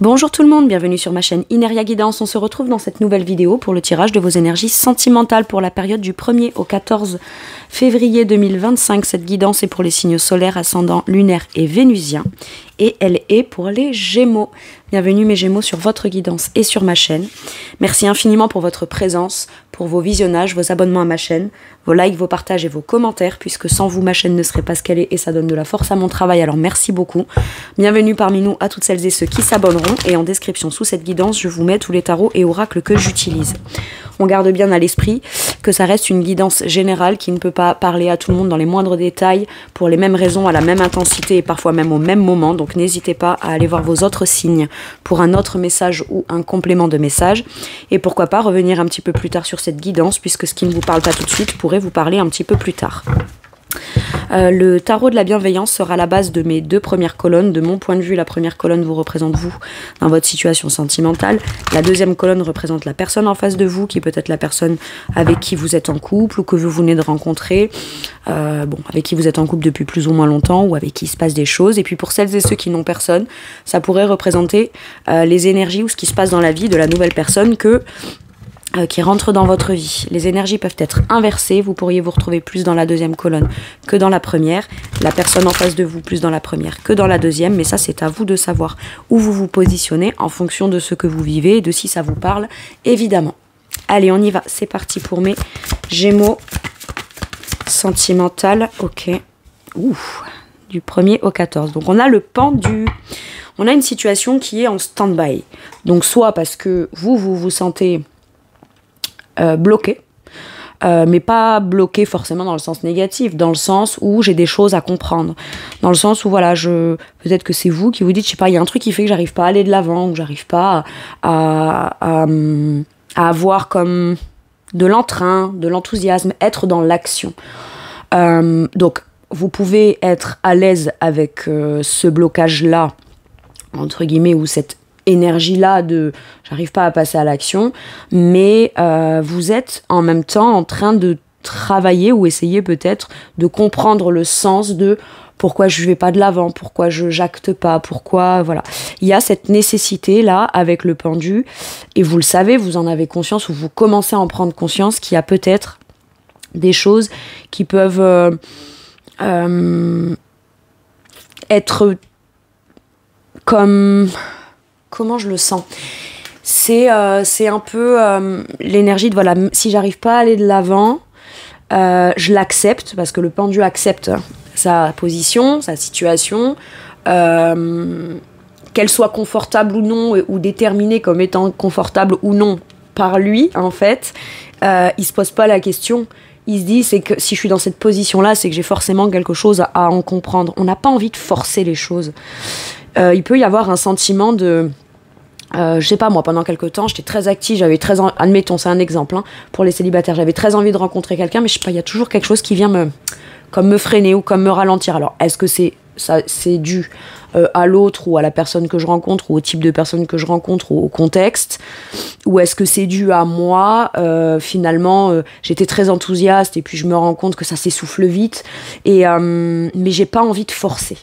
Bonjour tout le monde, bienvenue sur ma chaîne Ineria Guidance. On se retrouve dans cette nouvelle vidéo pour le tirage de vos énergies sentimentales pour la période du 1er au 14 février 2025. Cette guidance est pour les signes solaires, ascendants, lunaires et vénusiens. Et elle est pour les Gémeaux. Bienvenue mes Gémeaux sur votre guidance et sur ma chaîne. Merci infiniment pour votre présence, pour vos visionnages, vos abonnements à ma chaîne, vos likes, vos partages et vos commentaires, puisque sans vous, ma chaîne ne serait pas ce qu'elle est et ça donne de la force à mon travail, alors merci beaucoup. Bienvenue parmi nous à toutes celles et ceux qui s'abonneront et en description sous cette guidance, je vous mets tous les tarots et oracles que j'utilise. On garde bien à l'esprit que ça reste une guidance générale qui ne peut pas parler à tout le monde dans les moindres détails, pour les mêmes raisons, à la même intensité et parfois même au même moment. Donc n'hésitez pas à aller voir vos autres signes pour un autre message ou un complément de message. Et pourquoi pas revenir un petit peu plus tard sur cette guidance, puisque ce qui ne vous parle pas tout de suite pourrait vous parler un petit peu plus tard. Le tarot de la bienveillance sera la base de mes deux premières colonnes. De mon point de vue, la première colonne vous représente vous dans votre situation sentimentale. La deuxième colonne représente la personne en face de vous, qui peut être la personne avec qui vous êtes en couple ou que vous venez de rencontrer, avec qui vous êtes en couple depuis plus ou moins longtemps ou avec qui il se passe des choses. Et puis pour celles et ceux qui n'ont personne, ça pourrait représenter les énergies ou ce qui se passe dans la vie de la nouvelle personne qui rentre dans votre vie. Les énergies peuvent être inversées, vous pourriez vous retrouver plus dans la deuxième colonne que dans la première, la personne en face de vous plus dans la première que dans la deuxième, mais ça c'est à vous de savoir où vous vous positionnez en fonction de ce que vous vivez et de si ça vous parle, évidemment. Allez, on y va, c'est parti pour mes Gémeaux sentimentales, ok. Ouh, du 1er au 14. Donc on a le pendu. On a une situation qui est en stand-by. Donc soit parce que vous vous sentez bloqué, mais pas bloqué forcément dans le sens négatif, dans le sens où j'ai des choses à comprendre, dans le sens où voilà, peut-être que c'est vous qui vous dites, je sais pas, il y a un truc qui fait que j'arrive pas à aller de l'avant, ou j'arrive pas à avoir comme de l'entrain, de l'enthousiasme, être dans l'action. Donc vous pouvez être à l'aise avec ce blocage-là, entre guillemets, ou cette énergie-là de j'arrive pas à passer à l'action, mais vous êtes en même temps en train de travailler ou essayer peut-être de comprendre le sens de pourquoi je vais pas de l'avant, pourquoi je jacte pas, pourquoi, voilà. Il y a cette nécessité-là avec le pendu, et vous le savez, vous en avez conscience, ou vous commencez à en prendre conscience qu'il y a peut-être des choses qui peuvent être comme... Comment je le sens? C'est un peu l'énergie de, voilà, si j'arrive pas à aller de l'avant, je l'accepte, parce que le pendu accepte sa position, sa situation, qu'elle soit confortable ou non, ou déterminée comme étant confortable ou non par lui, en fait, il se pose pas la question. Il se dit, c'est que si je suis dans cette position-là, c'est que j'ai forcément quelque chose à en comprendre. On n'a pas envie de forcer les choses. Il peut y avoir un sentiment de... je sais pas, moi, pendant quelques temps, j'étais très active, j'avais très... Admettons, c'est un exemple, hein, pour les célibataires. J'avais très envie de rencontrer quelqu'un, mais je sais pas, il y a toujours quelque chose qui vient me freiner ou comme me ralentir. Alors, est-ce que c'est dû à l'autre ou à la personne que je rencontre ou au type de personne que je rencontre ou au contexte, ou est-ce que c'est dû à moi, finalement j'étais très enthousiaste et puis je me rends compte que ça s'essouffle vite, mais j'ai pas envie de forcer.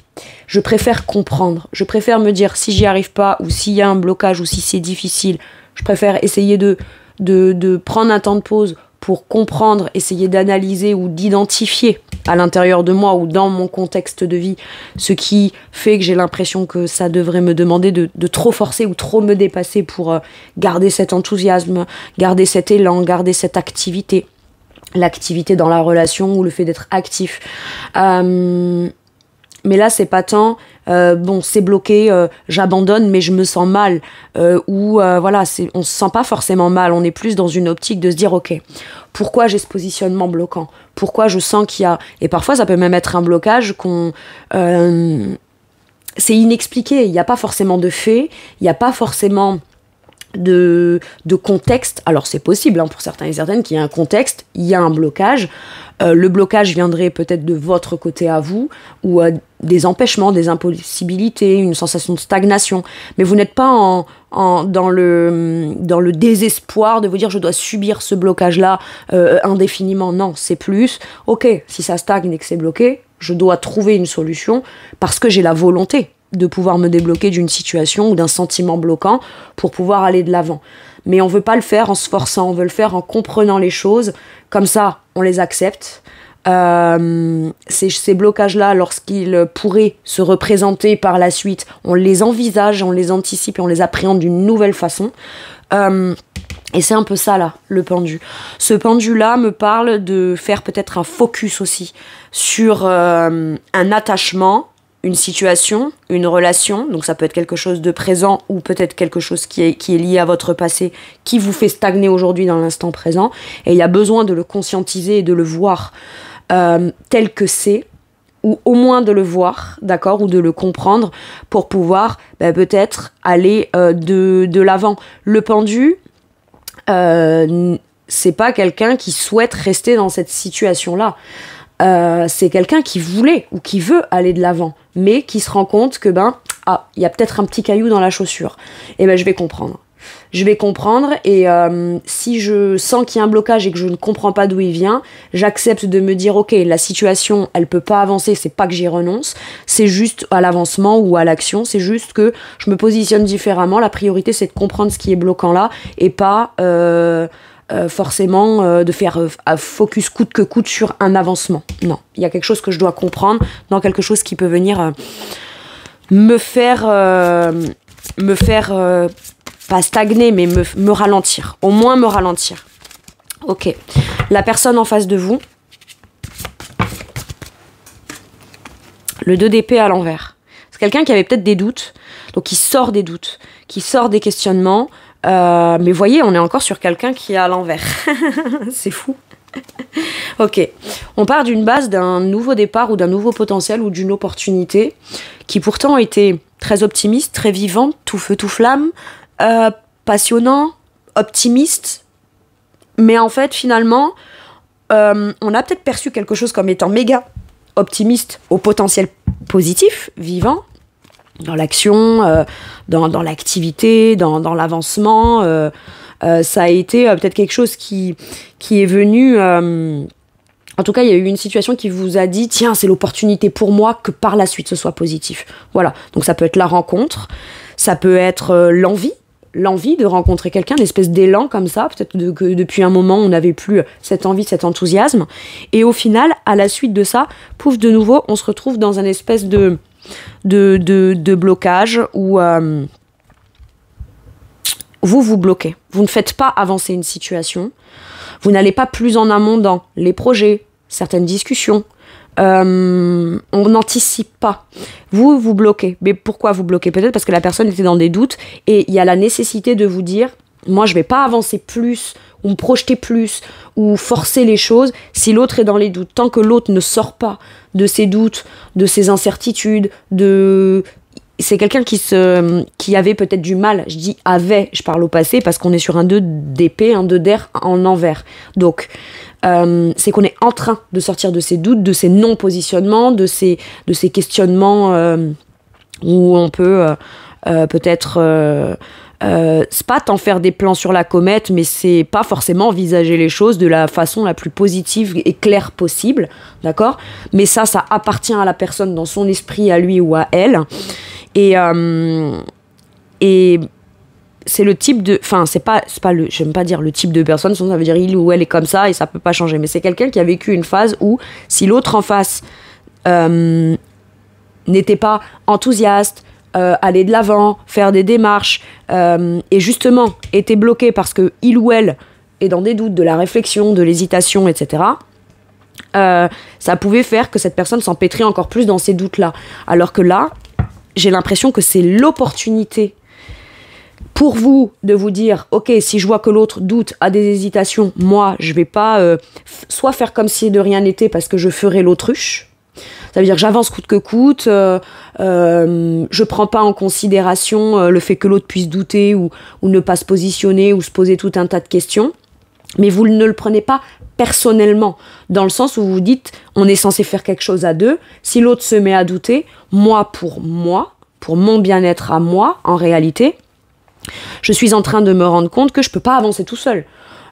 Je préfère comprendre, je préfère me dire si j'y arrive pas, ou s'il y a un blocage, ou si c'est difficile, je préfère essayer de prendre un temps de pause pour comprendre, essayer d'analyser ou d'identifier à l'intérieur de moi ou dans mon contexte de vie ce qui fait que j'ai l'impression que ça devrait me demander de trop forcer ou trop me dépasser pour garder cet enthousiasme, garder cet élan, garder cette activité. L'activité dans la relation ou le fait d'être actif. Mais là, c'est pas tant, bon, c'est bloqué, j'abandonne, mais je me sens mal. Voilà, on se sent pas forcément mal. On est plus dans une optique de se dire, ok, pourquoi j'ai ce positionnement bloquant? Pourquoi je sens qu'il y a... Et parfois, ça peut même être un blocage c'est inexpliqué. Il n'y a pas forcément de fait, il n'y a pas forcément de contexte. Alors, c'est possible, hein, pour certains et certaines, qu'il y ait un contexte, il y a un blocage. Le blocage viendrait peut-être de votre côté à vous, ou des empêchements, des impossibilités, une sensation de stagnation. Mais vous n'êtes pas dans le désespoir de vous dire je dois subir ce blocage-là indéfiniment. Non, c'est plus, ok, si ça stagne et que c'est bloqué, je dois trouver une solution parce que j'ai la volonté de pouvoir me débloquer d'une situation ou d'un sentiment bloquant pour pouvoir aller de l'avant. Mais on veut pas le faire en se forçant, on veut le faire en comprenant les choses. Comme ça, on les accepte. Ces blocages-là, lorsqu'ils pourraient se représenter par la suite, on les envisage, on les anticipe et on les appréhende d'une nouvelle façon. Et c'est un peu ça, là, le pendu. Ce pendu-là me parle de faire peut-être un focus aussi sur un attachement, une situation, une relation. Donc ça peut être quelque chose de présent ou peut-être quelque chose qui est lié à votre passé, qui vous fait stagner aujourd'hui dans l'instant présent. Et il y a besoin de le conscientiser et de le voir tel que c'est, ou au moins de le voir, d'accord, ou de le comprendre pour pouvoir peut-être aller de l'avant. Le pendu, c'est pas quelqu'un qui souhaite rester dans cette situation-là. C'est quelqu'un qui voulait ou qui veut aller de l'avant, mais qui se rend compte que il y a peut-être un petit caillou dans la chaussure. Et je vais comprendre. Et si je sens qu'il y a un blocage et que je ne comprends pas d'où il vient, j'accepte de me dire ok, la situation elle peut pas avancer, c'est pas que j'y renonce, c'est juste à l'avancement ou à l'action, c'est juste que je me positionne différemment. La priorité c'est de comprendre ce qui est bloquant là et pas forcément de faire focus coûte que coûte sur un avancement. Non, il y a quelque chose que je dois comprendre dans quelque chose qui peut venir me faire pas stagner, mais me ralentir. Au moins me ralentir. Ok. La personne en face de vous. Le 2 d'épée à l'envers. C'est quelqu'un qui avait peut-être des doutes. Donc il sort des doutes. Qui sort des questionnements. Mais voyez, on est encore sur quelqu'un qui est à l'envers. C'est fou. Ok. On part d'une base d'un nouveau départ ou d'un nouveau potentiel ou d'une opportunité qui pourtant était très optimiste, très vivante, tout feu, tout flamme. Passionnant, optimiste, mais en fait finalement on a peut-être perçu quelque chose comme étant méga optimiste au potentiel positif, vivant, dans l'action, dans l'activité, dans l'avancement. Ça a été peut-être quelque chose qui est venu... en tout cas, il y a eu une situation qui vous a dit « Tiens, c'est l'opportunité pour moi que par la suite ce soit positif. » Voilà, donc ça peut être la rencontre, ça peut être l'envie de rencontrer quelqu'un, une espèce d'élan comme ça, peut-être que depuis un moment on n'avait plus cette envie, cet enthousiasme, et au final, à la suite de ça, pouf, de nouveau, on se retrouve dans un espèce de blocage où vous bloquez. Vous ne faites pas avancer une situation, vous n'allez pas plus en amont dans les projets, certaines discussions, on n'anticipe pas. Vous bloquez. Mais pourquoi vous bloquez? Peut-être parce que la personne était dans des doutes et il y a la nécessité de vous dire moi je vais pas avancer plus ou me projeter plus ou forcer les choses si l'autre est dans les doutes. Tant que l'autre ne sort pas de ses doutes, de ses incertitudes, c'est quelqu'un qui avait peut-être du mal. Je dis avait, je parle au passé parce qu'on est sur un 2 d'épée, un 2 d'air en envers. Donc c'est qu'on est en train de sortir de ces doutes, de ces non-positionnements, de ces questionnements où on peut peut-être c'est pas tant faire des plans sur la comète, mais c'est pas forcément envisager les choses de la façon la plus positive et claire possible, d'accord? Mais ça appartient à la personne dans son esprit, à lui ou à elle. Et c'est le type de... Enfin, c'est pas j'aime pas dire le type de personne, sinon ça veut dire il ou elle est comme ça et ça peut pas changer. Mais c'est quelqu'un qui a vécu une phase où, si l'autre en face n'était pas enthousiaste, aller de l'avant, faire des démarches, et justement était bloqué parce que il ou elle est dans des doutes, de la réflexion, de l'hésitation, etc., ça pouvait faire que cette personne s'empêtrait encore plus dans ces doutes-là. Alors que là, j'ai l'impression que c'est l'opportunité pour vous de vous dire ok, si je vois que l'autre doute, a des hésitations, moi je vais pas soit faire comme si de rien n'était parce que je ferai l'autruche, ça veut dire j'avance coûte que coûte, je prends pas en considération le fait que l'autre puisse douter ou ne pas se positionner ou se poser tout un tas de questions, mais vous ne le prenez pas personnellement, dans le sens où vous dites on est censé faire quelque chose à deux, si l'autre se met à douter, moi, pour mon bien-être à moi, en réalité, je suis en train de me rendre compte que je peux pas avancer tout seul.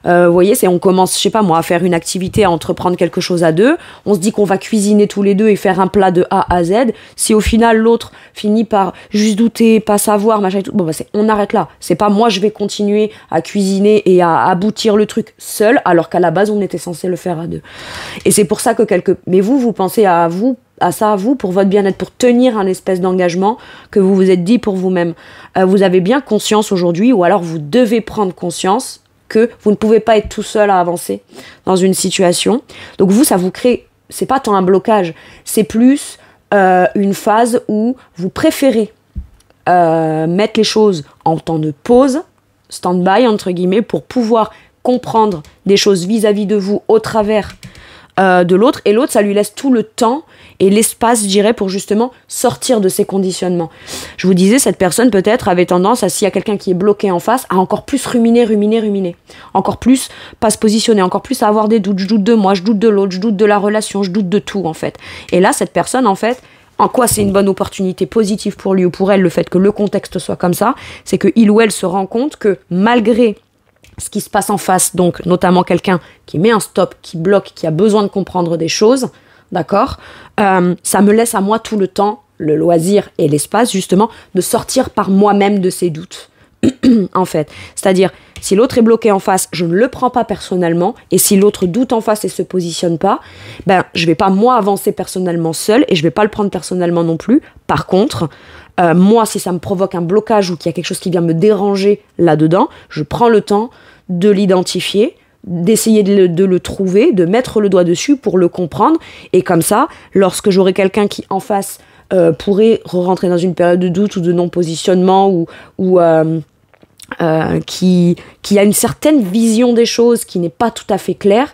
Vous voyez, on commence, je sais pas moi, à faire une activité, à entreprendre quelque chose à deux. On se dit qu'on va cuisiner tous les deux et faire un plat de A à Z. Si au final, l'autre finit par juste douter, pas savoir, machin et tout, bon, bah, on arrête là. C'est pas moi, je vais continuer à cuisiner et à aboutir le truc seul, alors qu'à la base, on était censé le faire à deux. Et c'est pour ça que Mais vous pensez à ça, pour votre bien-être, pour tenir un espèce d'engagement que vous vous êtes dit pour vous-même. Vous avez bien conscience aujourd'hui, ou alors vous devez prendre conscience que vous ne pouvez pas être tout seul à avancer dans une situation. Donc vous, ça vous crée, c'est pas tant un blocage, c'est plus une phase où vous préférez mettre les choses en temps de pause, stand-by entre guillemets, pour pouvoir comprendre des choses vis-à-vis de vous au travers de l'autre, et l'autre, ça lui laisse tout le temps et l'espace, je dirais, pour justement sortir de ces conditionnements. Je vous disais, cette personne peut-être avait tendance à, s'il y a quelqu'un qui est bloqué en face, à encore plus ruminer, encore plus pas se positionner, encore plus à avoir des doutes. Je doute de moi, je doute de l'autre, je doute de la relation, je doute de tout en fait. Et là, cette personne en fait, en quoi c'est une bonne opportunité positive pour lui ou pour elle, le fait que le contexte soit comme ça, c'est que il ou elle se rend compte que malgré ce qui se passe en face, donc notamment quelqu'un qui met un stop, qui bloque, qui a besoin de comprendre des choses, d'accord, ça me laisse à moi tout le temps, le loisir et l'espace justement, de sortir par moi-même de ces doutes, en fait. C'est-à-dire, si l'autre est bloqué en face, je ne le prends pas personnellement, et si l'autre doute en face et se positionne pas, ben je vais pas moi avancer personnellement seul, et je vais pas le prendre personnellement non plus. Par contre, moi, si ça me provoque un blocage ou qu'il y a quelque chose qui vient me déranger là-dedans, je prends le temps de l'identifier, d'essayer de le trouver, de mettre le doigt dessus pour le comprendre. Et comme ça, lorsque j'aurai quelqu'un qui, en face, pourrait rentrer dans une période de doute ou de non-positionnement ou qui a une certaine vision des choses qui n'est pas tout à fait claire,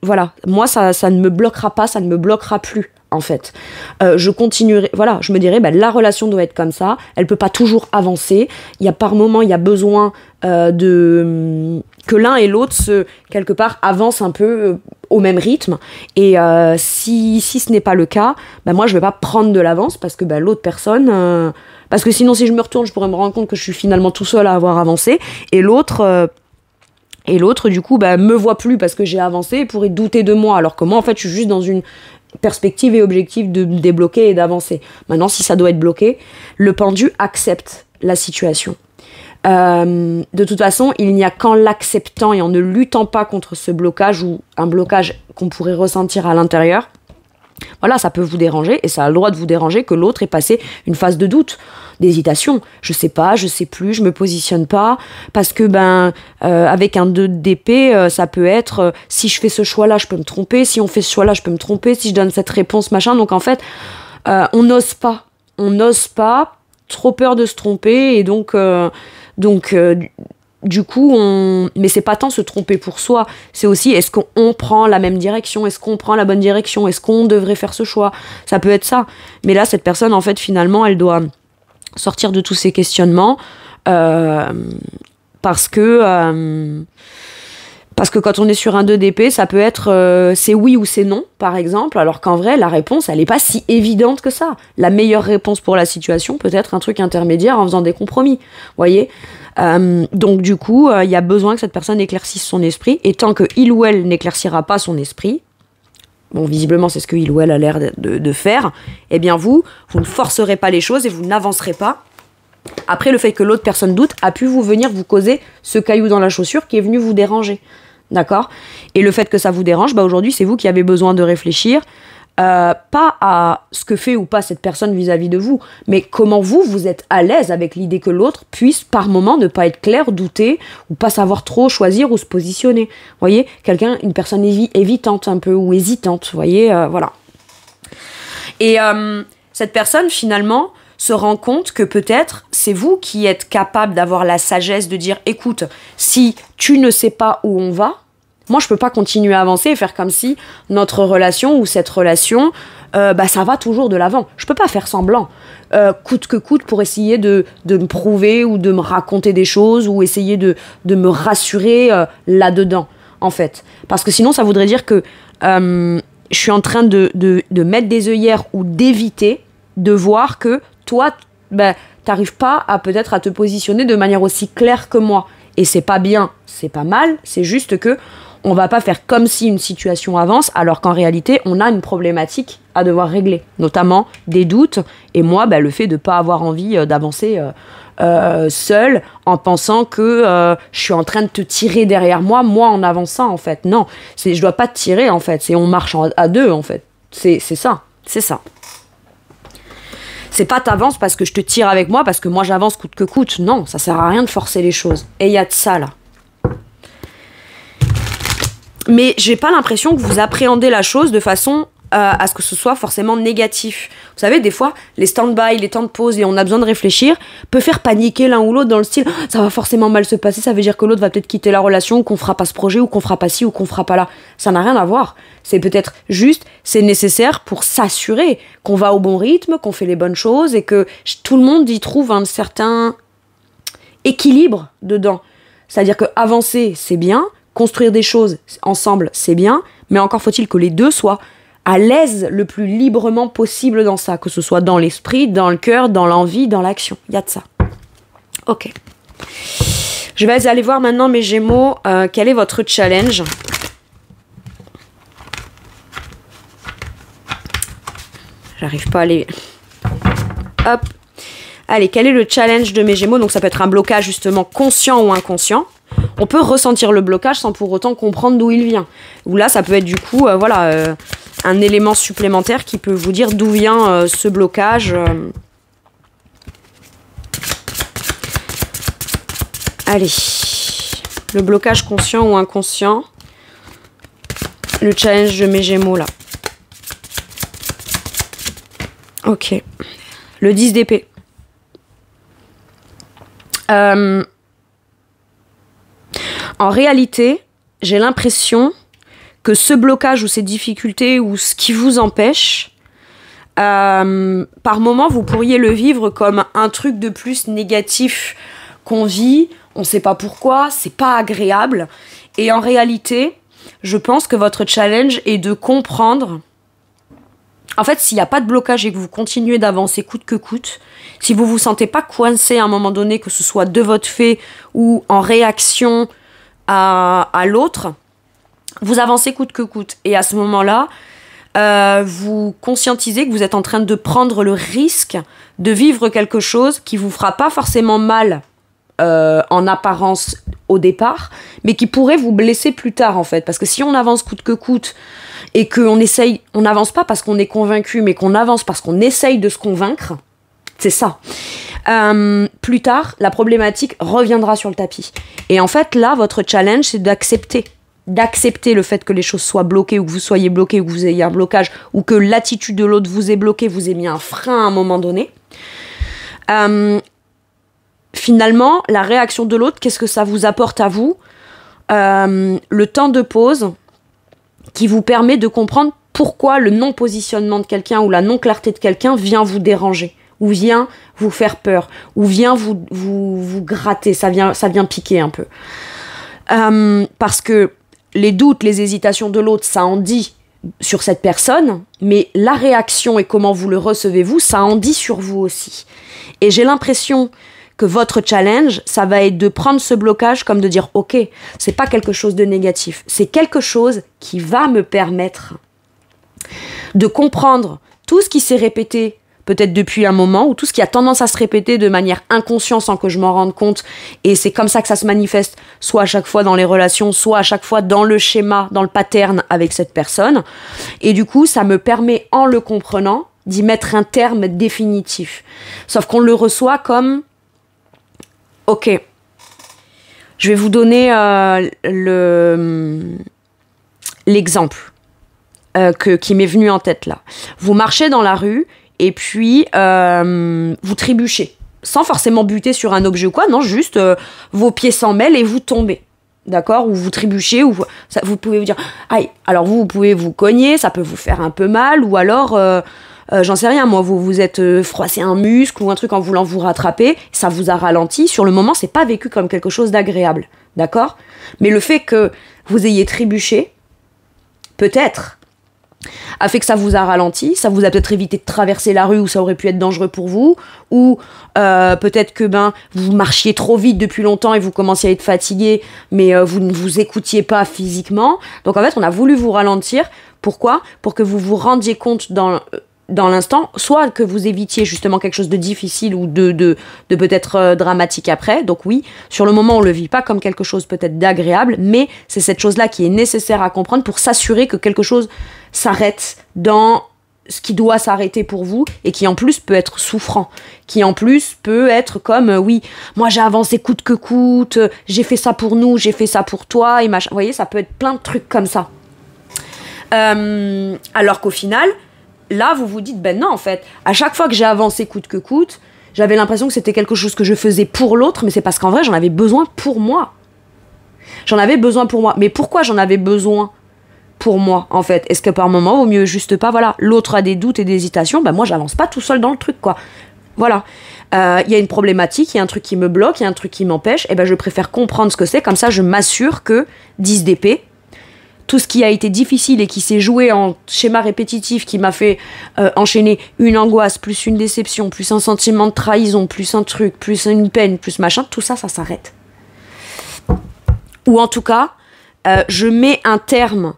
voilà, moi, ça ne me bloquera pas, ça ne me bloquera plus. En fait, je continuerai, voilà, je me dirais, la relation doit être comme ça, elle peut pas toujours avancer, par moment, il y a besoin que l'un et l'autre, quelque part, avancent un peu au même rythme, et si ce n'est pas le cas, moi, je vais pas prendre de l'avance, parce que l'autre personne, parce que sinon, si je me retourne, je pourrais me rendre compte que je suis finalement tout seul à avoir avancé, et l'autre, du coup, me voit plus parce que j'ai avancé et pourrait douter de moi, alors que moi, en fait, je suis juste dans une perspective et objectif de me débloquer et d'avancer. Maintenant, si ça doit être bloqué, le pendu accepte la situation. De toute façon, il n'y a qu'en l'acceptant et en ne luttant pas contre ce blocage ou un blocage qu'on pourrait ressentir à l'intérieur, voilà, ça peut vous déranger et ça a le droit de vous déranger que l'autre ait passé une phase de doute, d'hésitation. Je sais pas, je sais plus, je me positionne pas parce que avec un 2 d'épée, ça peut être si je fais ce choix-là, je peux me tromper, si on fait ce choix-là, je peux me tromper, si je donne cette réponse, machin. Donc en fait, on n'ose pas, trop peur de se tromper et donc du coup, mais c'est pas tant se tromper pour soi, c'est aussi est-ce qu'on prend la même direction, est-ce qu'on prend la bonne direction, est-ce qu'on devrait faire ce choix, ça peut être ça. Mais là, cette personne, en fait, finalement, elle doit sortir de tous ces questionnements parce que quand on est sur un 2 d'épée, ça peut être c'est oui ou c'est non, par exemple, alors qu'en vrai, la réponse, elle n'est pas si évidente que ça. La meilleure réponse pour la situation peut être un truc intermédiaire en faisant des compromis, voyez. Donc du coup, il y a besoin que cette personne éclaircisse son esprit, et tant que il ou elle n'éclaircira pas son esprit, bon, visiblement c'est ce que il ou elle a l'air de faire, eh bien vous ne forcerez pas les choses et vous n'avancerez pas. Après, le fait que l'autre personne doute a pu venir vous causer ce caillou dans la chaussure qui est venu vous déranger, d'accord? Et le fait que ça vous dérange, aujourd'hui c'est vous qui avez besoin de réfléchir, pas à ce que fait ou pas cette personne vis-à-vis de vous, mais comment vous êtes à l'aise avec l'idée que l'autre puisse par moment ne pas être clair, douter, ou pas savoir trop choisir ou se positionner. Vous voyez, une personne évitante un peu, ou hésitante, vous voyez, voilà. Et cette personne, finalement, se rend compte que peut-être c'est vous qui êtes capable d'avoir la sagesse de dire, écoute, si tu ne sais pas où on va, moi, je peux pas continuer à avancer et faire comme si notre relation ou cette relation, ça va toujours de l'avant. Je peux pas faire semblant, coûte que coûte, pour essayer de me prouver ou de me raconter des choses ou essayer de me rassurer là-dedans, en fait. Parce que sinon, ça voudrait dire que je suis en train de mettre des œillères ou d'éviter de voir que toi, t'arrives pas à peut-être à te positionner de manière aussi claire que moi. Et c'est pas bien, c'est pas mal, c'est juste que on va pas faire comme si une situation avance, alors qu'en réalité, on a une problématique à devoir régler, notamment des doutes, et moi, le fait de pas avoir envie d'avancer seule, en pensant que je suis en train de te tirer derrière moi en avançant, en fait. Non, je dois pas te tirer, en fait, c'est on marche à deux, en fait. C'est ça, c'est ça. C'est pas t'avances parce que je te tire avec moi, parce que moi j'avance coûte que coûte. Non, ça sert à rien de forcer les choses. Et il y a de ça, là. Mais j'ai pas l'impression que vous appréhendez la chose de façon à ce que ce soit forcément négatif. Vous savez, des fois, les stand-by, les temps de pause et on a besoin de réfléchir, peut faire paniquer l'un ou l'autre dans le style « ça va forcément mal se passer, ça veut dire que l'autre va peut-être quitter la relation, ou qu'on fera pas ce projet, ou qu'on fera pas ci, ou qu'on fera pas là ». Ça n'a rien à voir. C'est peut-être juste, c'est nécessaire pour s'assurer qu'on va au bon rythme, qu'on fait les bonnes choses et que tout le monde y trouve un certain équilibre dedans. C'est-à-dire que avancer, c'est bien, construire des choses ensemble, c'est bien, mais encore faut-il que les deux soient à l'aise le plus librement possible dans ça, que ce soit dans l'esprit, dans le cœur, dans l'envie, dans l'action. Il y a de ça. Ok. Je vais aller voir maintenant mes Gémeaux. Quel est votre challenge ? J'arrive pas à aller... Hop. Allez, quel est le challenge de mes Gémeaux ? Donc ça peut être un blocage justement conscient ou inconscient. On peut ressentir le blocage sans pour autant comprendre d'où il vient. Ou là, ça peut être du coup, un élément supplémentaire qui peut vous dire d'où vient ce blocage. Allez, le blocage conscient ou inconscient. Le challenge de mes Gémeaux, là. Ok. Le 10 d'épée. En réalité, j'ai l'impression que ce blocage ou ces difficultés ou ce qui vous empêche, par moment, vous pourriez le vivre comme un truc de plus négatif qu'on vit, on ne sait pas pourquoi, c'est pas agréable. Et en réalité, je pense que votre challenge est de comprendre. En fait, s'il n'y a pas de blocage et que vous continuez d'avancer coûte que coûte, si vous ne vous sentez pas coincé à un moment donné, que ce soit de votre fait ou en réaction à l'autre, vous avancez coûte que coûte. Et à ce moment-là, vous conscientisez que vous êtes en train de prendre le risque de vivre quelque chose qui ne vous fera pas forcément mal en apparence au départ, mais qui pourrait vous blesser plus tard, en fait. Parce que si on avance coûte que coûte et qu'on essaye, on n'avance pas parce qu'on est convaincu, mais qu'on avance parce qu'on essaye de se convaincre, c'est ça. Plus tard, la problématique reviendra sur le tapis. Et en fait, là, votre challenge, c'est d'accepter le fait que les choses soient bloquées, ou que vous soyez bloqué, ou que vous ayez un blocage, ou que l'attitude de l'autre vous ait bloqué, vous ait mis un frein à un moment donné. Finalement, la réaction de l'autre, qu'est-ce que ça vous apporte à vous ? Le temps de pause qui vous permet de comprendre pourquoi le non-positionnement de quelqu'un ou la non-clarté de quelqu'un vient vous déranger, ou vient vous faire peur, ou vient vous gratter, ça vient piquer un peu. Parce que les doutes, les hésitations de l'autre, ça en dit sur cette personne, mais la réaction et comment vous le recevez vous, ça en dit sur vous aussi. Et j'ai l'impression que votre challenge, ça va être de prendre ce blocage comme de dire « Ok, c'est pas quelque chose de négatif, c'est quelque chose qui va me permettre de comprendre tout ce qui s'est répété peut-être depuis un moment, ou tout ce qui a tendance à se répéter de manière inconsciente sans que je m'en rende compte, et c'est comme ça que ça se manifeste, soit à chaque fois dans les relations, soit à chaque fois dans le schéma, dans le pattern avec cette personne. Et du coup, ça me permet, en le comprenant, d'y mettre un terme définitif. Sauf qu'on le reçoit comme... Ok, je vais vous donner l'exemple qui m'est venu en tête là. Vous marchez dans la rue et puis vous trébuchez, sans forcément buter sur un objet ou quoi, non, juste vos pieds s'en mêlent et vous tombez. D'accord ? Ou vous trébuchez, ou vous pouvez vous dire aïe. Alors vous pouvez vous cogner, ça peut vous faire un peu mal, ou alors... j'en sais rien, moi, vous êtes froissé un muscle ou un truc en voulant vous rattraper, ça vous a ralenti. Sur le moment, c'est pas vécu comme quelque chose d'agréable, d'accord ? Mais le fait que vous ayez trébuché, peut-être, a fait que ça vous a ralenti, ça vous a peut-être évité de traverser la rue où ça aurait pu être dangereux pour vous, ou peut-être que vous marchiez trop vite depuis longtemps et vous commenciez à être fatigué, mais vous ne vous écoutiez pas physiquement. Donc en fait, on a voulu vous ralentir. Pourquoi ? Pour que vous vous rendiez compte dans l'instant, soit que vous évitiez justement quelque chose de difficile ou de peut-être dramatique après. Donc oui, sur le moment, on le vit pas comme quelque chose peut-être d'agréable, mais c'est cette chose-là qui est nécessaire à comprendre pour s'assurer que quelque chose s'arrête dans ce qui doit s'arrêter pour vous et qui en plus peut être souffrant, qui en plus peut être comme oui, moi j'ai avancé coûte que coûte, j'ai fait ça pour nous, j'ai fait ça pour toi et machin. Vous voyez, ça peut être plein de trucs comme ça. Alors qu'au final, là vous vous dites ben non, en fait, à chaque fois que j'ai avancé coûte que coûte, j'avais l'impression que c'était quelque chose que je faisais pour l'autre, mais c'est parce qu'en vrai j'en avais besoin pour moi. J'en avais besoin pour moi. Mais pourquoi j'en avais besoin pour moi, en fait? Est-ce que par moment, vaut mieux juste pas, voilà, l'autre a des doutes et des hésitations, ben moi, j'avance pas tout seul dans le truc, quoi. Voilà. Y a une problématique, il y a un truc qui me bloque, il y a un truc qui m'empêche, et ben je préfère comprendre ce que c'est, comme ça, je m'assure que 10 d'épée, tout ce qui a été difficile et qui s'est joué en schéma répétitif, qui m'a fait enchaîner une angoisse, plus une déception, plus un sentiment de trahison, plus un truc, plus une peine, plus machin, tout ça, ça s'arrête. Ou en tout cas, je mets un terme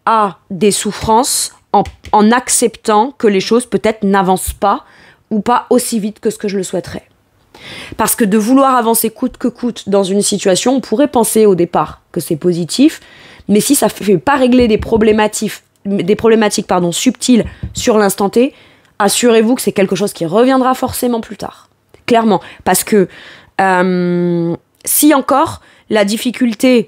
à des souffrances en acceptant que les choses peut-être n'avancent pas ou pas aussi vite que ce que je le souhaiterais. Parce que de vouloir avancer coûte que coûte dans une situation, on pourrait penser au départ que c'est positif, mais si ça ne fait pas régler des problématiques subtiles sur l'instant T, assurez-vous que c'est quelque chose qui reviendra forcément plus tard. Clairement. Parce que si encore la difficulté,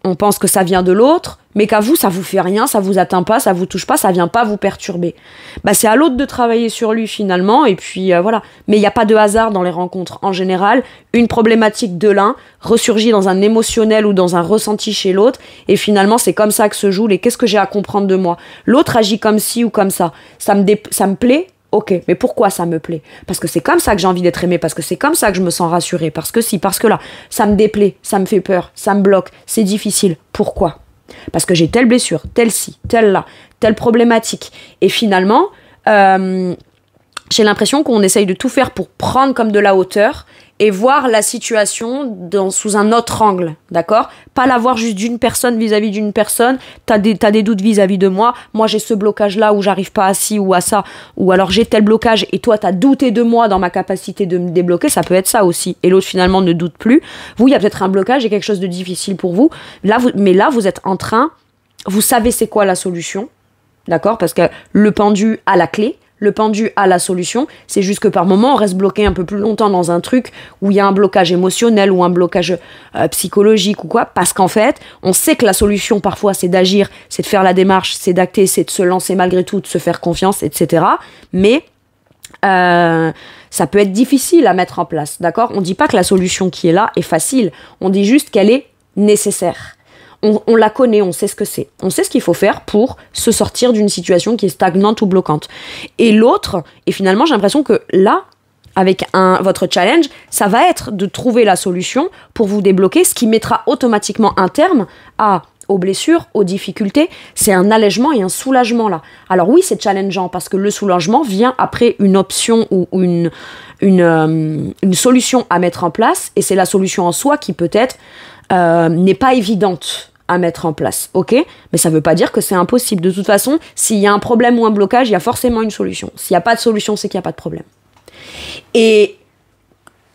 on pense que ça vient de l'autre, mais qu'à vous, ça vous fait rien, ça vous atteint pas, ça vous touche pas, ça vient pas vous perturber. Bah, c'est à l'autre de travailler sur lui finalement, et puis voilà. Mais il n'y a pas de hasard dans les rencontres. En général, une problématique de l'un ressurgit dans un émotionnel ou dans un ressenti chez l'autre, et finalement, c'est comme ça que se joue les qu'est-ce que j'ai à comprendre de moi. L'autre agit comme ci ou comme ça. Ça me plaît. Ok, mais pourquoi ça me plaît? Parce que c'est comme ça que j'ai envie d'être aimée, parce que c'est comme ça que je me sens rassurée, parce que si, parce que là, ça me déplaît, ça me fait peur, ça me bloque, c'est difficile. Pourquoi? Parce que j'ai telle blessure, telle ci, telle là, telle problématique. Et finalement, j'ai l'impression qu'on essaye de tout faire pour prendre comme de la hauteur et voir la situation sous un autre angle, d'accord? Pas la voir juste d'une personne vis-à-vis d'une personne, t'as des doutes vis-à-vis de moi j'ai ce blocage-là où j'arrive pas à ci ou à ça, ou alors j'ai tel blocage et toi t'as douté de moi dans ma capacité de me débloquer, ça peut être ça aussi, et l'autre finalement ne doute plus. Vous, il y a peut-être un blocage et quelque chose de difficile pour vous, mais là vous êtes en train, vous savez c'est quoi la solution, d'accord? Parce que le pendu a la clé, le pendu à la solution, c'est juste que par moment, on reste bloqué un peu plus longtemps dans un truc où il y a un blocage émotionnel ou un blocage psychologique ou quoi, parce qu'en fait, on sait que la solution parfois, c'est d'agir, c'est de faire la démarche, c'est d'acter, c'est de se lancer malgré tout, de se faire confiance, etc. Mais ça peut être difficile à mettre en place, d'accord? On ne dit pas que la solution qui est là est facile, on dit juste qu'elle est nécessaire. On la connaît, on sait ce que c'est. On sait ce qu'il faut faire pour se sortir d'une situation qui est stagnante ou bloquante. Et l'autre, et finalement j'ai l'impression que là, avec votre challenge, ça va être de trouver la solution pour vous débloquer, ce qui mettra automatiquement un terme aux blessures, aux difficultés. C'est un allègement et un soulagement là. Alors oui, c'est challengeant parce que le soulagement vient après une option ou une solution à mettre en place, et c'est la solution en soi qui peut-être n'est pas évidente à mettre en place, ok? Mais ça veut pas dire que c'est impossible. De toute façon, s'il y a un problème ou un blocage, il y a forcément une solution. S'il n'y a pas de solution, c'est qu'il n'y a pas de problème. Et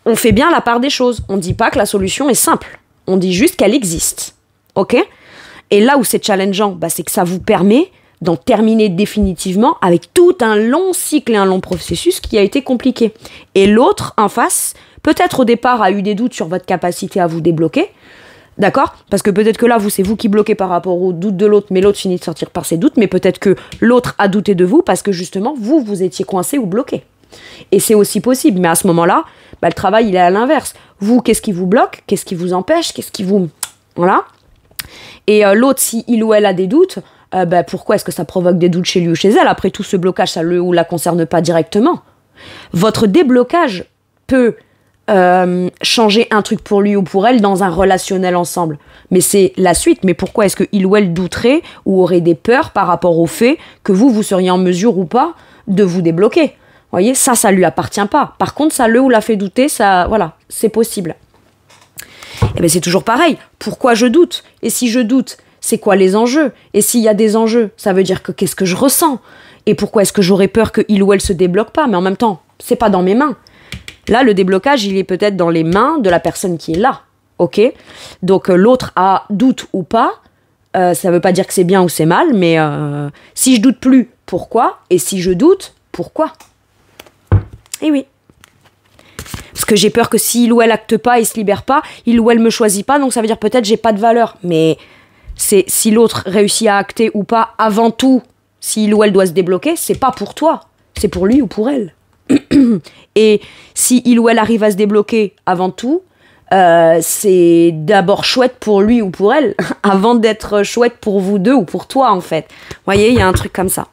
on fait bien la part des choses. On ne dit pas que la solution est simple. On dit juste qu'elle existe, ok? Et là où c'est challengeant, c'est que ça vous permet d'en terminer définitivement avec tout un long cycle et un long processus qui a été compliqué. Et l'autre, en face, peut-être au départ a eu des doutes sur votre capacité à vous débloquer, d'accord? Parce que peut-être que là, c'est vous qui bloquez par rapport aux doutes de l'autre, mais l'autre finit de sortir par ses doutes, mais peut-être que l'autre a douté de vous parce que justement, vous étiez coincé ou bloqué. Et c'est aussi possible, mais à ce moment-là, le travail, il est à l'inverse. Vous, qu'est-ce qui vous bloque? Qu'est-ce qui vous empêche? Qu'est-ce qui vous... Voilà. Et l'autre, si il ou elle a des doutes, pourquoi est-ce que ça provoque des doutes chez lui ou chez elle? Après tout, ce blocage, ça le ou la concerne pas directement. Votre déblocage peut changer un truc pour lui ou pour elle dans un relationnel ensemble. Mais c'est la suite. Mais pourquoi est-ce que il ou elle douterait ou aurait des peurs par rapport au fait que vous seriez en mesure ou pas de vous débloquer? Vous voyez, ça lui appartient pas. Par contre, ça le ou la fait douter, ça, voilà, c'est possible. Et bien c'est toujours pareil. Pourquoi je doute? Et si je doute, c'est quoi les enjeux? Et s'il y a des enjeux, ça veut dire que qu'est-ce que je ressens? Et pourquoi est-ce que j'aurais peur que il ou elle se débloque pas? Mais en même temps, c'est pas dans mes mains. Là, le déblocage, il est peut-être dans les mains de la personne qui est là. Ok? Donc l'autre a doute ou pas, ça veut pas dire que c'est bien ou c'est mal, mais si je doute plus, pourquoi? Et si je doute, pourquoi? Eh oui. Parce que j'ai peur que si il ou elle acte pas et se libère pas, il ou elle me choisit pas, donc ça veut dire peut-être j'ai pas de valeur. Mais c'est si l'autre réussit à acter ou pas, avant tout, si il ou elle doit se débloquer, c'est pas pour toi, c'est pour lui ou pour elle. Et si il ou elle arrive à se débloquer avant tout, c'est d'abord chouette pour lui ou pour elle, avant d'être chouette pour vous deux ou pour toi en fait. Vous voyez, il y a un truc comme ça.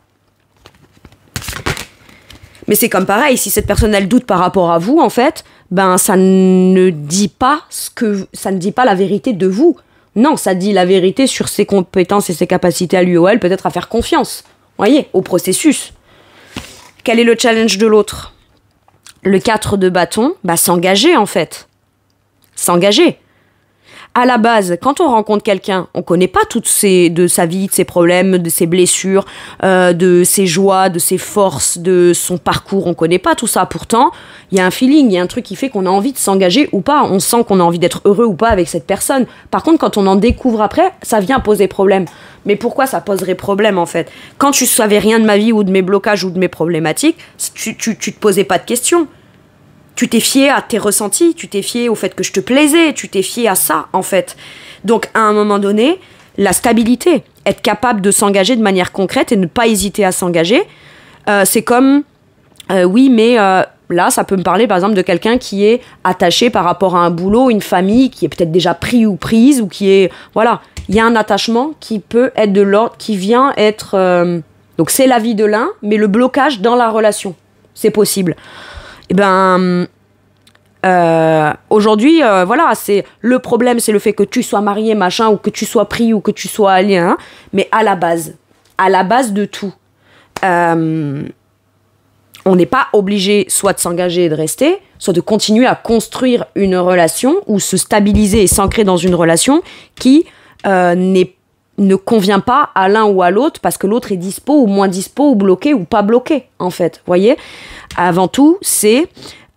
Mais c'est comme pareil, si cette personne elle doute par rapport à vous en fait, ben ça ne dit pas ça ne dit pas la vérité de vous. Non, ça dit la vérité sur ses compétences et ses capacités à lui ou elle, peut-être à faire confiance. Vous voyez, au processus. Quel est le challenge de l'autre? Le 4 de bâton, bah s'engager en fait. S'engager. À la base, quand on rencontre quelqu'un, on connaît pas de sa vie, de ses problèmes, de ses blessures, de ses joies, de ses forces, de son parcours. On connaît pas tout ça. Pourtant, il y a un feeling, il y a un truc qui fait qu'on a envie de s'engager ou pas. On sent qu'on a envie d'être heureux ou pas avec cette personne. Par contre, quand on en découvre après, ça vient poser problème. Mais pourquoi ça poserait problème en fait? Quand tu savais rien de ma vie ou de mes blocages ou de mes problématiques, tu te posais pas de questions. Tu t'es fié à tes ressentis, tu t'es fié au fait que je te plaisais, tu t'es fié à ça, en fait. Donc, à un moment donné, la stabilité, être capable de s'engager de manière concrète et ne pas hésiter à s'engager, c'est comme, oui, mais là, ça peut me parler, par exemple, de quelqu'un qui est attaché par rapport à un boulot, une famille, qui est peut-être déjà pris ou prise, ou qui est, voilà, il y a un attachement qui peut être de l'ordre, qui vient être, donc c'est la vie de l'un, mais le blocage dans la relation, c'est possible. Eh ben, aujourd'hui, voilà, c'est le problème, c'est le fait que tu sois marié, machin, ou que tu sois pris, ou que tu sois allé, hein, mais à la base de tout, on n'est pas obligé soit de s'engager et de rester, soit de continuer à construire une relation, ou se stabiliser et s'ancrer dans une relation qui ne convient pas à l'un ou à l'autre, parce que l'autre est dispo, ou moins dispo, ou bloqué, ou pas bloqué, en fait, vous voyez. Avant tout, c'est,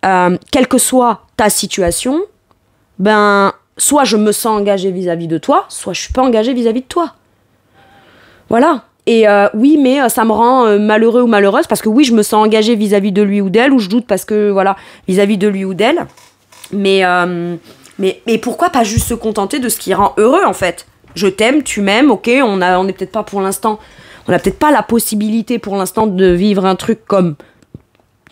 quelle que soit ta situation, ben, soit je me sens engagée vis-à-vis de toi, soit je suis pas engagée vis-à-vis de toi. Voilà. Et oui, mais ça me rend malheureux ou malheureuse, parce que oui, je me sens engagée vis-à-vis de lui ou d'elle, ou je doute parce que, voilà, vis-à-vis de lui ou d'elle. Mais pourquoi pas juste se contenter de ce qui rend heureux, en fait? Je t'aime, tu m'aimes, ok, on est peut-être pas pour l'instant, on n'a peut-être pas la possibilité pour l'instant de vivre un truc comme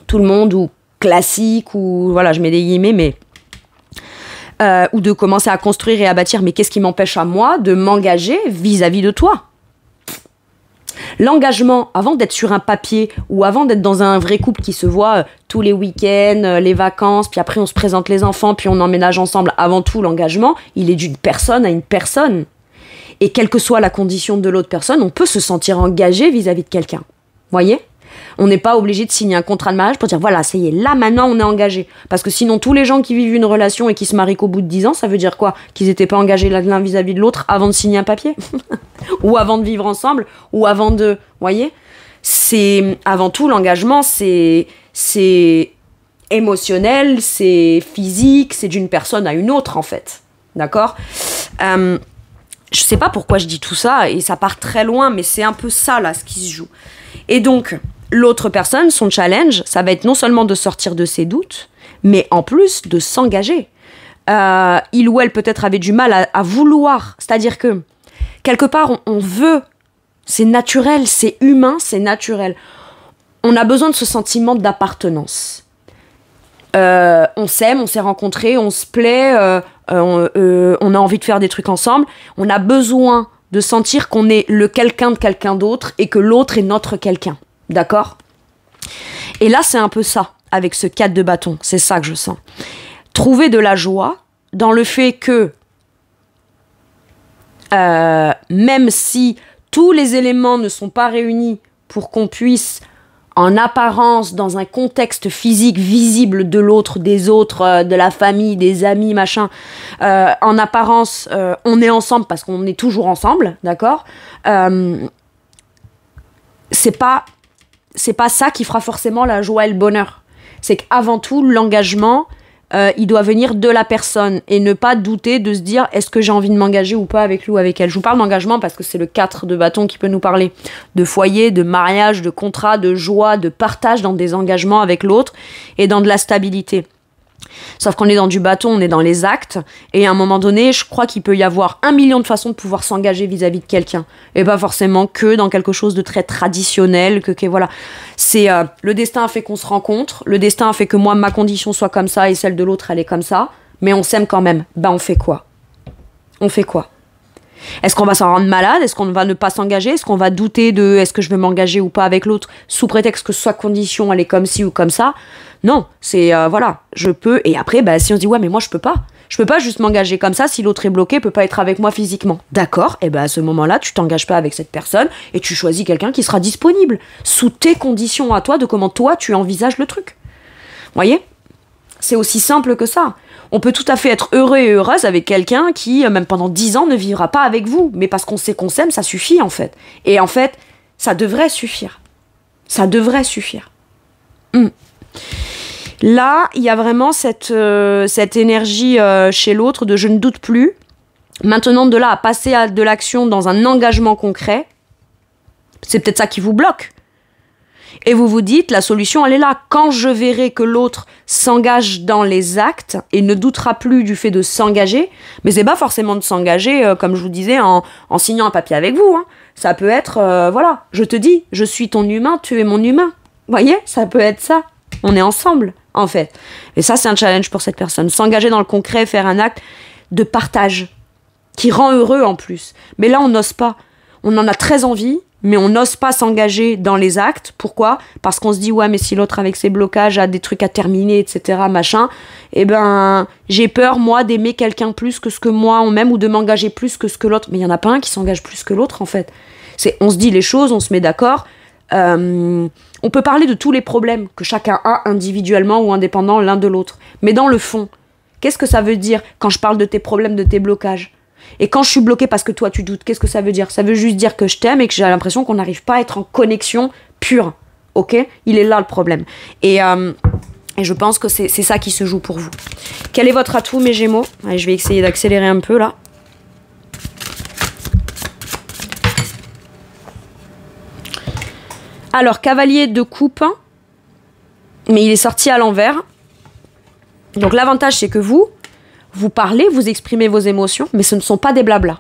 tout le monde, ou classique, ou voilà, je mets des guillemets, mais ou de commencer à construire et à bâtir, mais qu'est-ce qui m'empêche à moi de m'engager vis-à-vis de toi? L'engagement, avant d'être sur un papier, ou avant d'être dans un vrai couple qui se voit tous les week-ends, les vacances, puis après on se présente les enfants, puis on emménage ensemble, avant tout l'engagement, il est d'une personne à une personne. Et quelle que soit la condition de l'autre personne, on peut se sentir engagé vis-à-vis de quelqu'un. Voyez ? On n'est pas obligé de signer un contrat de mariage pour dire voilà, ça y est, là maintenant on est engagé. Parce que sinon, tous les gens qui vivent une relation et qui se marient qu'au bout de 10 ans, ça veut dire quoi? Qu'ils n'étaient pas engagés l'un vis-à-vis de l'autre avant de signer un papier? Ou avant de vivre ensemble? Ou avant de... Voyez? C'est... Avant tout, l'engagement, c'est émotionnel, c'est physique, c'est d'une personne à une autre, en fait. D'accord? Je sais pas pourquoi je dis tout ça, et ça part très loin, mais c'est un peu ça, là, ce qui se joue. Et donc... L'autre personne, son challenge, ça va être non seulement de sortir de ses doutes, mais en plus de s'engager. Il ou elle peut-être avait du mal à vouloir. C'est-à-dire que, quelque part, on veut. C'est naturel, c'est humain, c'est naturel. On a besoin de ce sentiment d'appartenance. On s'aime, on s'est rencontrés, on se plaît, on a envie de faire des trucs ensemble. On a besoin de sentir qu'on est le quelqu'un de quelqu'un d'autre et que l'autre est notre quelqu'un. D'accord? Et là, c'est un peu ça, avec ce 4 de bâton. C'est ça que je sens. trouver de la joie dans le fait que même si tous les éléments ne sont pas réunis pour qu'on puisse, en apparence, dans un contexte physique visible de l'autre, des autres, de la famille, des amis, machin, en apparence, on est ensemble parce qu'on est toujours ensemble, d'accord, c'est pas ça qui fera forcément la joie et le bonheur. C'est qu'avant tout, l'engagement, il doit venir de la personne et ne pas douter de se dire est-ce que j'ai envie de m'engager ou pas avec lui ou avec elle. Je vous parle d'engagement parce que c'est le 4 de bâton qui peut nous parler de foyer, de mariage, de contrat, de joie, de partage dans des engagements avec l'autre et dans de la stabilité. Sauf qu'on est dans du bâton, on est dans les actes, et à un moment donné, je crois qu'il peut y avoir 1 million de façons de pouvoir s'engager vis-à-vis de quelqu'un, et pas forcément que dans quelque chose de très traditionnel, que voilà. C'est le destin a fait qu'on se rencontre, le destin a fait que moi, ma condition soit comme ça, et celle de l'autre, elle est comme ça, mais on s'aime quand même. Ben, on fait quoi? On fait quoi? Est-ce qu'on va s'en rendre malade? Est-ce qu'on va ne pas s'engager? Est-ce qu'on va douter de est-ce que je vais m'engager ou pas avec l'autre sous prétexte que sa condition elle est comme ci ou comme ça? Non, c'est voilà, je peux. Et après, bah, si on se dit ouais, mais moi je peux pas juste m'engager comme ça si l'autre est bloqué, peut pas être avec moi physiquement. D'accord, et ben à ce moment-là, tu t'engages pas avec cette personne et tu choisis quelqu'un qui sera disponible sous tes conditions à toi de comment toi tu envisages le truc. Voyez? C'est aussi simple que ça. On peut tout à fait être heureux et heureuse avec quelqu'un qui, même pendant 10 ans, ne vivra pas avec vous. Mais parce qu'on sait qu'on s'aime, ça suffit, en fait. Et en fait, ça devrait suffire. Ça devrait suffire. Là, il y a vraiment cette énergie chez l'autre de « je ne doute plus ». Maintenant, de là à passer à de l'action dans un engagement concret, c'est peut-être ça qui vous bloque. Et vous vous dites, la solution, elle est là. Quand je verrai que l'autre s'engage dans les actes et ne doutera plus du fait de s'engager, mais c'est pas forcément de s'engager, comme je vous disais, en signant un papier avec vous. Hein. Ça peut être, voilà, je te dis, je suis ton humain, tu es mon humain. Vous voyez, ça peut être ça. On est ensemble, en fait. Et ça, c'est un challenge pour cette personne. S'engager dans le concret, faire un acte de partage qui rend heureux en plus. Mais là, on n'ose pas. On en a très envie, mais on n'ose pas s'engager dans les actes. Pourquoi? Parce qu'on se dit, ouais, mais si l'autre avec ses blocages a des trucs à terminer, etc., machin, eh ben, j'ai peur, moi, d'aimer quelqu'un plus que ce que moi on m'aime ou de m'engager plus que ce que l'autre. Mais il n'y en a pas un qui s'engage plus que l'autre, en fait. On se dit les choses, on se met d'accord. On peut parler de tous les problèmes que chacun a individuellement ou indépendant l'un de l'autre. Mais dans le fond, qu'est-ce que ça veut dire quand je parle de tes problèmes, de tes blocages? Et quand je suis bloquée parce que toi tu doutes, qu'est-ce que ça veut dire? Ça veut juste dire que je t'aime et que j'ai l'impression qu'on n'arrive pas à être en connexion pure. Ok? Il est là le problème. Et je pense que c'est ça qui se joue pour vous. Quel est votre atout, mes Gémeaux? Allez, je vais essayer d'accélérer un peu là. Alors, cavalier de coupe, mais il est sorti à l'envers. Donc l'avantage, c'est que vous parlez, vous exprimez vos émotions, mais ce ne sont pas des blablas.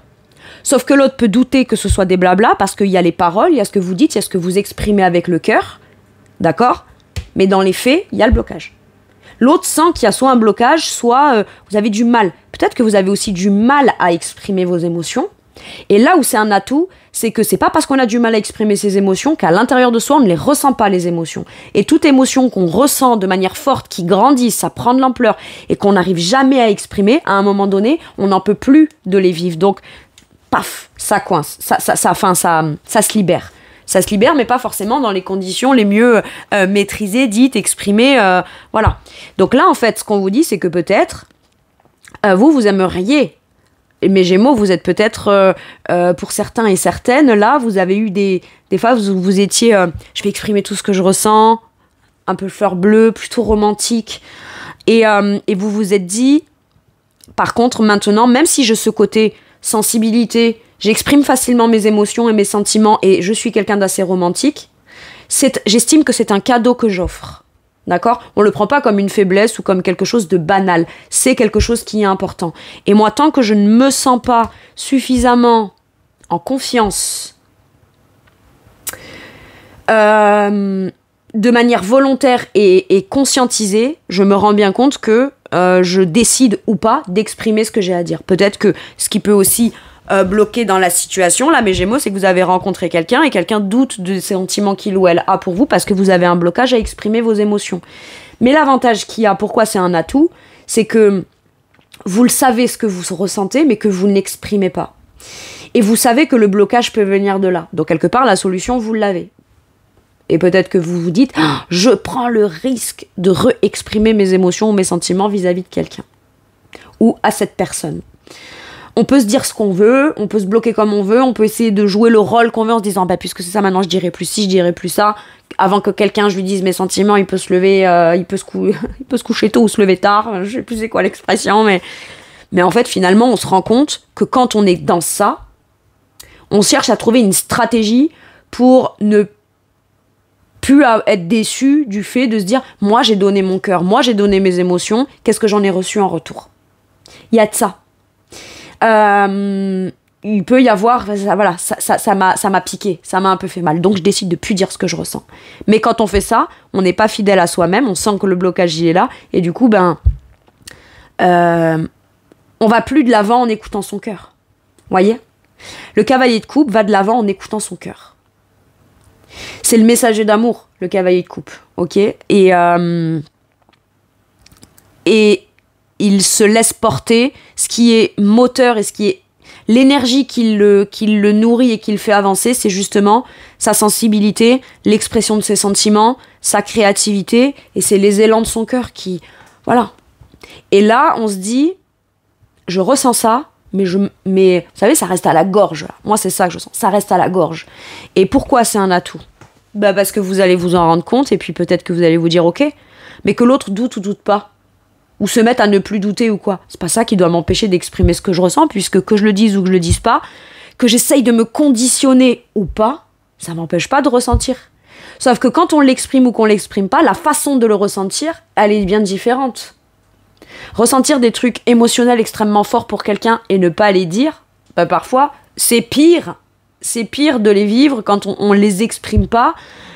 Sauf que l'autre peut douter que ce soit des blablas, parce qu'il y a les paroles, il y a ce que vous dites, il y a ce que vous exprimez avec le cœur, d'accord? Mais dans les faits, il y a le blocage. L'autre sent qu'il y a soit un blocage, soit vous avez du mal. Peut-être que vous avez aussi du mal à exprimer vos émotions. Et là où c'est un atout, c'est que c'est pas parce qu'on a du mal à exprimer ses émotions qu'à l'intérieur de soi, on ne les ressent pas, les émotions. Et toute émotion qu'on ressent de manière forte, qui grandit, ça prend de l'ampleur, et qu'on n'arrive jamais à exprimer, à un moment donné, on n'en peut plus de les vivre. Donc, paf, ça coince, ça se libère. Ça se libère, mais pas forcément dans les conditions les mieux maîtrisées, dites, exprimées, voilà. Donc là, en fait, ce qu'on vous dit, c'est que peut-être, vous aimeriez. Mes Gémeaux, vous êtes peut-être, pour certains et certaines, là, vous avez eu des fois, vous étiez, je vais exprimer tout ce que je ressens, un peu fleur bleue, plutôt romantique, et vous vous êtes dit, par contre, maintenant, même si j'ai ce côté sensibilité, j'exprime facilement mes émotions et mes sentiments, et je suis quelqu'un d'assez romantique, j'estime que c'est un cadeau que j'offre. D'accord? On le prend pas comme une faiblesse ou comme quelque chose de banal. C'est quelque chose qui est important. Et moi, tant que je ne me sens pas suffisamment en confiance, de manière volontaire et conscientisée, je me rends bien compte que je décide ou pas d'exprimer ce que j'ai à dire. Peut-être que ce qui peut aussi bloqué dans la situation, là, mes Gémeaux, c'est que vous avez rencontré quelqu'un et quelqu'un doute des sentiments qu'il ou elle a pour vous parce que vous avez un blocage à exprimer vos émotions. Mais l'avantage qu'il y a, pourquoi c'est un atout, c'est que vous le savez ce que vous ressentez, mais que vous ne l'exprimez pas. Et vous savez que le blocage peut venir de là. Donc quelque part, la solution, vous l'avez. Et peut-être que vous vous dites, je prends le risque de re-exprimer mes émotions ou mes sentiments vis-à-vis de quelqu'un. Ou à cette personne. On peut se dire ce qu'on veut, on peut se bloquer comme on veut, on peut essayer de jouer le rôle qu'on veut en se disant, puisque c'est ça, maintenant je dirai plus ci, je dirai plus ça. Avant que quelqu'un, je lui dise mes sentiments, il peut se lever, il peut se coucher tôt ou se lever tard. Je sais plus c'est quoi l'expression, mais en fait, finalement, on se rend compte que quand on est dans ça, on cherche à trouver une stratégie pour ne plus être déçu du fait de se dire, moi j'ai donné mon cœur, moi j'ai donné mes émotions, qu'est-ce que j'en ai reçu en retour? Il y a de ça. Il peut y avoir, voilà, ça m'a piqué, ça m'a un peu fait mal, donc je décide de plus dire ce que je ressens. Mais quand on fait ça, on n'est pas fidèle à soi-même, on sent que le blocage il est là, et du coup, on va plus de l'avant en écoutant son cœur. Voyez? Le cavalier de coupe va de l'avant en écoutant son cœur. C'est le messager d'amour, le cavalier de coupe, ok? Et il se laisse porter, ce qui est moteur et ce qui est l'énergie qui le nourrit et qui le fait avancer, c'est justement sa sensibilité, l'expression de ses sentiments, sa créativité, et c'est les élans de son cœur qui... Voilà. Et là, on se dit, je ressens ça, mais vous savez, ça reste à la gorge. Moi, c'est ça que je sens, ça reste à la gorge. Et pourquoi c'est un atout? Parce que vous allez vous en rendre compte, et puis peut-être que vous allez vous dire, ok, mais que l'autre doute ou doute pas. Ou se mettre à ne plus douter ou quoi. C'est pas ça qui doit m'empêcher d'exprimer ce que je ressens, puisque que je le dise ou que je le dise pas, que j'essaye de me conditionner ou pas, ça m'empêche pas de ressentir. Sauf que quand on l'exprime ou qu'on l'exprime pas, la façon de le ressentir, elle est bien différente. Ressentir des trucs émotionnels extrêmement forts pour quelqu'un et ne pas les dire, parfois, c'est pire. C'est pire de les vivre quand on les exprime pas.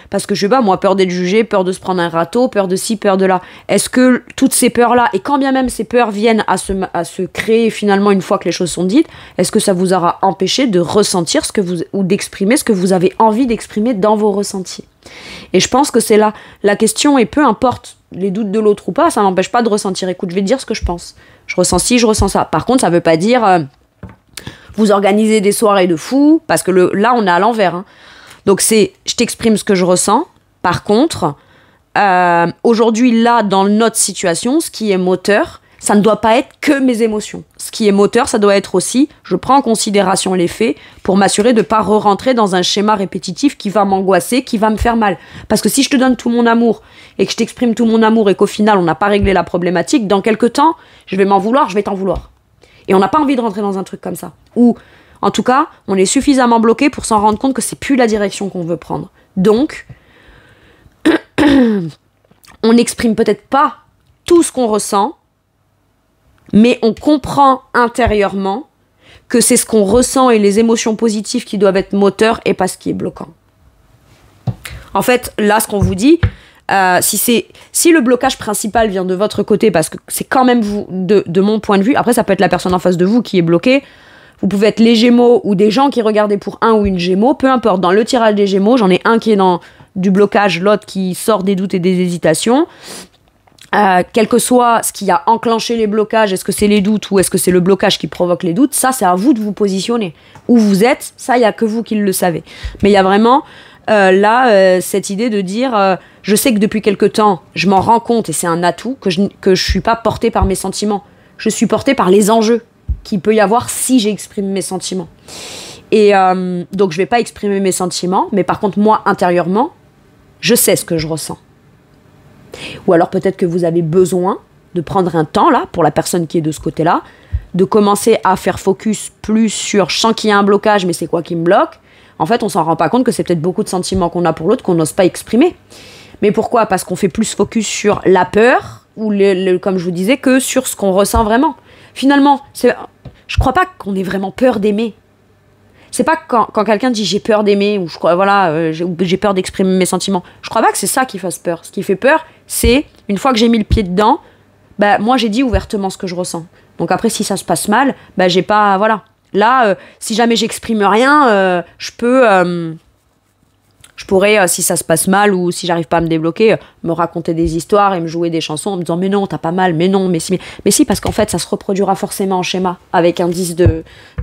Parce que je sais pas, moi, peur d'être jugé, peur de se prendre un râteau, peur de ci, peur de là. Est-ce que toutes ces peurs-là, et quand bien même ces peurs viennent à se créer finalement une fois que les choses sont dites, est-ce que ça vous aura empêché de ressentir ou d'exprimer ce que vous avez envie d'exprimer dans vos ressentis? Et je pense que c'est là la question, et peu importe les doutes de l'autre ou pas, ça m'empêche pas de ressentir. Écoute, je vais te dire ce que je pense. Je ressens ci, je ressens ça. Par contre, ça veut pas dire vous organisez des soirées de fous, parce que là, on est à l'envers, hein. Donc je t'exprime ce que je ressens. Par contre, aujourd'hui, là, dans notre situation, ce qui est moteur, ça ne doit pas être que mes émotions. Ce qui est moteur, ça doit être aussi, je prends en considération les faits pour m'assurer de ne pas re-rentrer dans un schéma répétitif qui va m'angoisser, qui va me faire mal. Parce que si je te donne tout mon amour et que je t'exprime tout mon amour et qu'au final, on n'a pas réglé la problématique, dans quelques temps, je vais m'en vouloir, je vais t'en vouloir. Et on n'a pas envie de rentrer dans un truc comme ça. Ou... En tout cas, on est suffisamment bloqué pour s'en rendre compte que c'est plus la direction qu'on veut prendre. Donc, on n'exprime peut-être pas tout ce qu'on ressent, mais on comprend intérieurement que c'est ce qu'on ressent et les émotions positives qui doivent être moteurs et pas ce qui est bloquant. En fait, là, ce qu'on vous dit, si le blocage principal vient de votre côté, parce que c'est quand même vous, de mon point de vue, après ça peut être la personne en face de vous qui est bloquée. Vous pouvez être les Gémeaux ou des gens qui regardaient pour un ou une Gémeaux, peu importe. Dans le tirage des Gémeaux, j'en ai un qui est dans du blocage, l'autre qui sort des doutes et des hésitations. Quel que soit ce qui a enclenché les blocages, est-ce que c'est les doutes ou est-ce que c'est le blocage qui provoque les doutes, ça c'est à vous de vous positionner. Où vous êtes, ça il n'y a que vous qui le savez. Mais il y a vraiment cette idée de dire, je sais que depuis quelque temps, je m'en rends compte et c'est un atout, que je suis pas portée par mes sentiments. Je suis portée par les enjeux qu'il peut y avoir si j'exprime mes sentiments. Et donc je vais pas exprimer mes sentiments, mais par contre moi intérieurement, je sais ce que je ressens. Ou alors peut-être que vous avez besoin de prendre un temps là, pour la personne qui est de ce côté-là, de commencer à faire focus plus sur, je sens qu'il y a un blocage, mais c'est quoi qui me bloque? En fait, on s'en rend pas compte que c'est peut-être beaucoup de sentiments qu'on a pour l'autre qu'on n'ose pas exprimer. Mais pourquoi? Parce qu'on fait plus focus sur la peur, ou comme je vous disais, que sur ce qu'on ressent vraiment. Finalement, je crois pas qu'on ait vraiment peur d'aimer. C'est pas quand quelqu'un dit j'ai peur d'aimer ou j'ai peur d'exprimer mes sentiments. Je crois pas que c'est ça qui fasse peur. Ce qui fait peur, c'est une fois que j'ai mis le pied dedans, moi j'ai dit ouvertement ce que je ressens. Donc après si ça se passe mal, j'ai pas Là, si jamais j'exprime rien, je peux Je pourrais, si ça se passe mal ou si j'arrive pas à me débloquer, me raconter des histoires et me jouer des chansons en me disant mais non, t'as pas mal, mais non, mais si, parce qu'en fait, ça se reproduira forcément en schéma avec un 10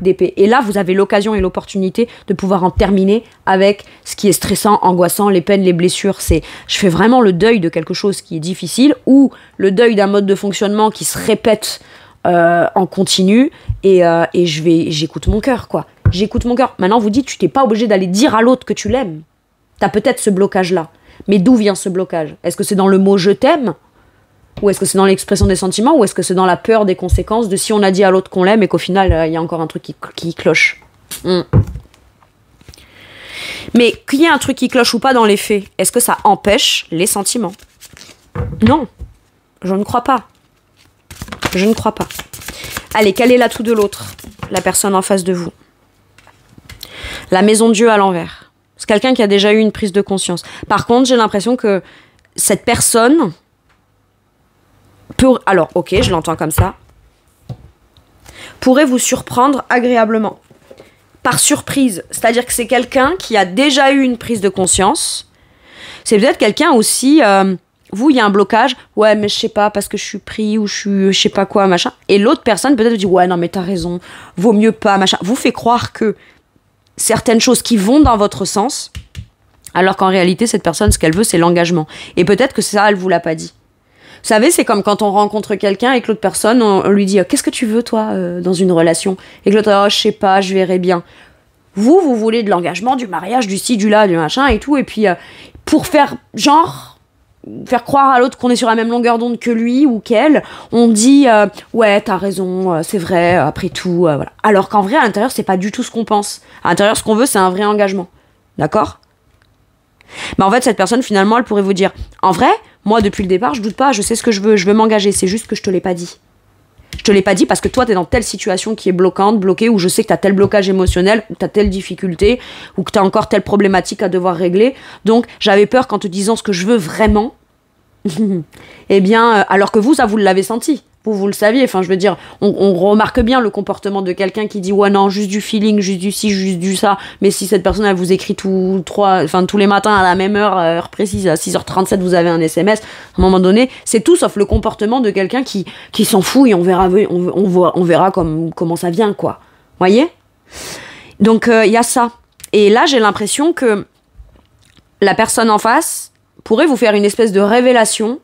d'épée. Et là, vous avez l'occasion et l'opportunité de pouvoir en terminer avec ce qui est stressant, angoissant, les peines, les blessures. Je fais vraiment le deuil de quelque chose qui est difficile ou le deuil d'un mode de fonctionnement qui se répète en continu et j'écoute mon cœur, quoi. J'écoute mon cœur. Maintenant, vous dites, tu t'es pas obligé d'aller dire à l'autre que tu l'aimes. T'as peut-être ce blocage-là. Mais d'où vient ce blocage? Est-ce que c'est dans le mot « je t'aime » ou est-ce que c'est dans l'expression des sentiments ou est-ce que c'est dans la peur des conséquences de si on a dit à l'autre qu'on l'aime et qu'au final, il y a encore un truc qui cloche. Mais qu'il y ait un truc qui cloche ou pas dans les faits, est-ce que ça empêche les sentiments? Non. Je ne crois pas. Je ne crois pas. Allez, quel est l'atout de l'autre? La personne en face de vous. La maison de Dieu à l'envers. C'est quelqu'un qui a déjà eu une prise de conscience. Par contre, j'ai l'impression que cette personne peut... Alors, ok, je l'entends comme ça. Pourrait vous surprendre agréablement. Par surprise. C'est-à-dire que c'est quelqu'un qui a déjà eu une prise de conscience. C'est peut-être quelqu'un aussi... vous, il y a un blocage. Ouais, mais je sais pas, parce que je suis pris ou je sais pas quoi, machin. Et l'autre personne peut-être vous dit, ouais, non, mais t'as raison. Vaut mieux pas, machin. Vous fait croire que certaines choses qui vont dans votre sens, alors qu'en réalité, cette personne, ce qu'elle veut, c'est l'engagement. Et peut-être que ça, elle vous l'a pas dit. Vous savez, c'est comme quand on rencontre quelqu'un et que l'autre personne, on lui dit « Qu'est-ce que tu veux, toi, dans une relation ?» Et que l'autre « Oh, je sais pas, je verrai bien. » Vous voulez de l'engagement, du mariage, du ci, du là, du machin et tout. Et puis, pour faire croire à l'autre qu'on est sur la même longueur d'onde que lui ou qu'elle, on dit ouais, t'as raison, c'est vrai, après tout, voilà. Alors qu'en vrai, à l'intérieur, c'est pas du tout ce qu'on pense. À l'intérieur, ce qu'on veut, c'est un vrai engagement. D'accord? Mais en fait, cette personne, finalement, elle pourrait vous dire en vrai, moi, depuis le départ, je doute pas, je sais ce que je veux m'engager, c'est juste que je te l'ai pas dit. Je te l'ai pas dit parce que toi, t'es dans telle situation qui est bloquante, bloquée, où je sais que t'as tel blocage émotionnel, ou t'as telle difficulté, ou que t'as encore telle problématique à devoir régler. Donc, j'avais peur qu'en te disant ce que je veux vraiment, eh bien, alors que vous, ça, vous l'avez senti. Vous le saviez. Enfin, je veux dire, on remarque bien le comportement de quelqu'un qui dit ouais, non, juste du feeling, juste du ci, juste du ça. Mais si cette personne, elle vous écrit tous les matins à la même heure précise, à 6h37, vous avez un SMS, à un moment donné, c'est tout sauf le comportement de quelqu'un qui s'en fout et on verra comment ça vient, quoi. Voyez? Donc, il y a ça. Et là, j'ai l'impression que la personne en face pourrait vous faire une espèce de révélation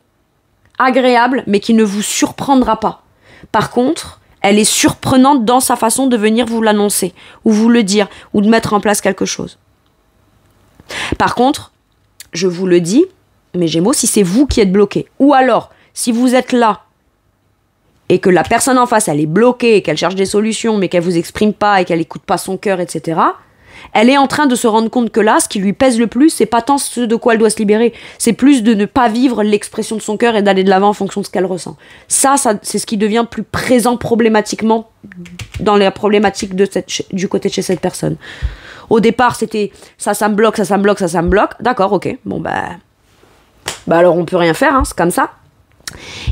agréable, mais qui ne vous surprendra pas. Par contre, elle est surprenante dans sa façon de venir vous l'annoncer, ou vous le dire, ou de mettre en place quelque chose. Par contre, je vous le dis, mes Gémeaux, si c'est vous qui êtes bloqué, ou alors, si vous êtes là, et que la personne en face, elle est bloquée, et qu'elle cherche des solutions, mais qu'elle vous exprime pas, et qu'elle écoute pas son cœur, etc., elle est en train de se rendre compte que là, ce qui lui pèse le plus, c'est pas tant ce de quoi elle doit se libérer, c'est plus de ne pas vivre l'expression de son cœur et d'aller de l'avant en fonction de ce qu'elle ressent. Ça, c'est ce qui devient plus présent problématiquement dans les problématiques du côté de chez cette personne. Au départ, c'était ça me bloque, ça me bloque, ça me bloque. D'accord, ok. Bon, bah alors on peut rien faire, hein, c'est comme ça.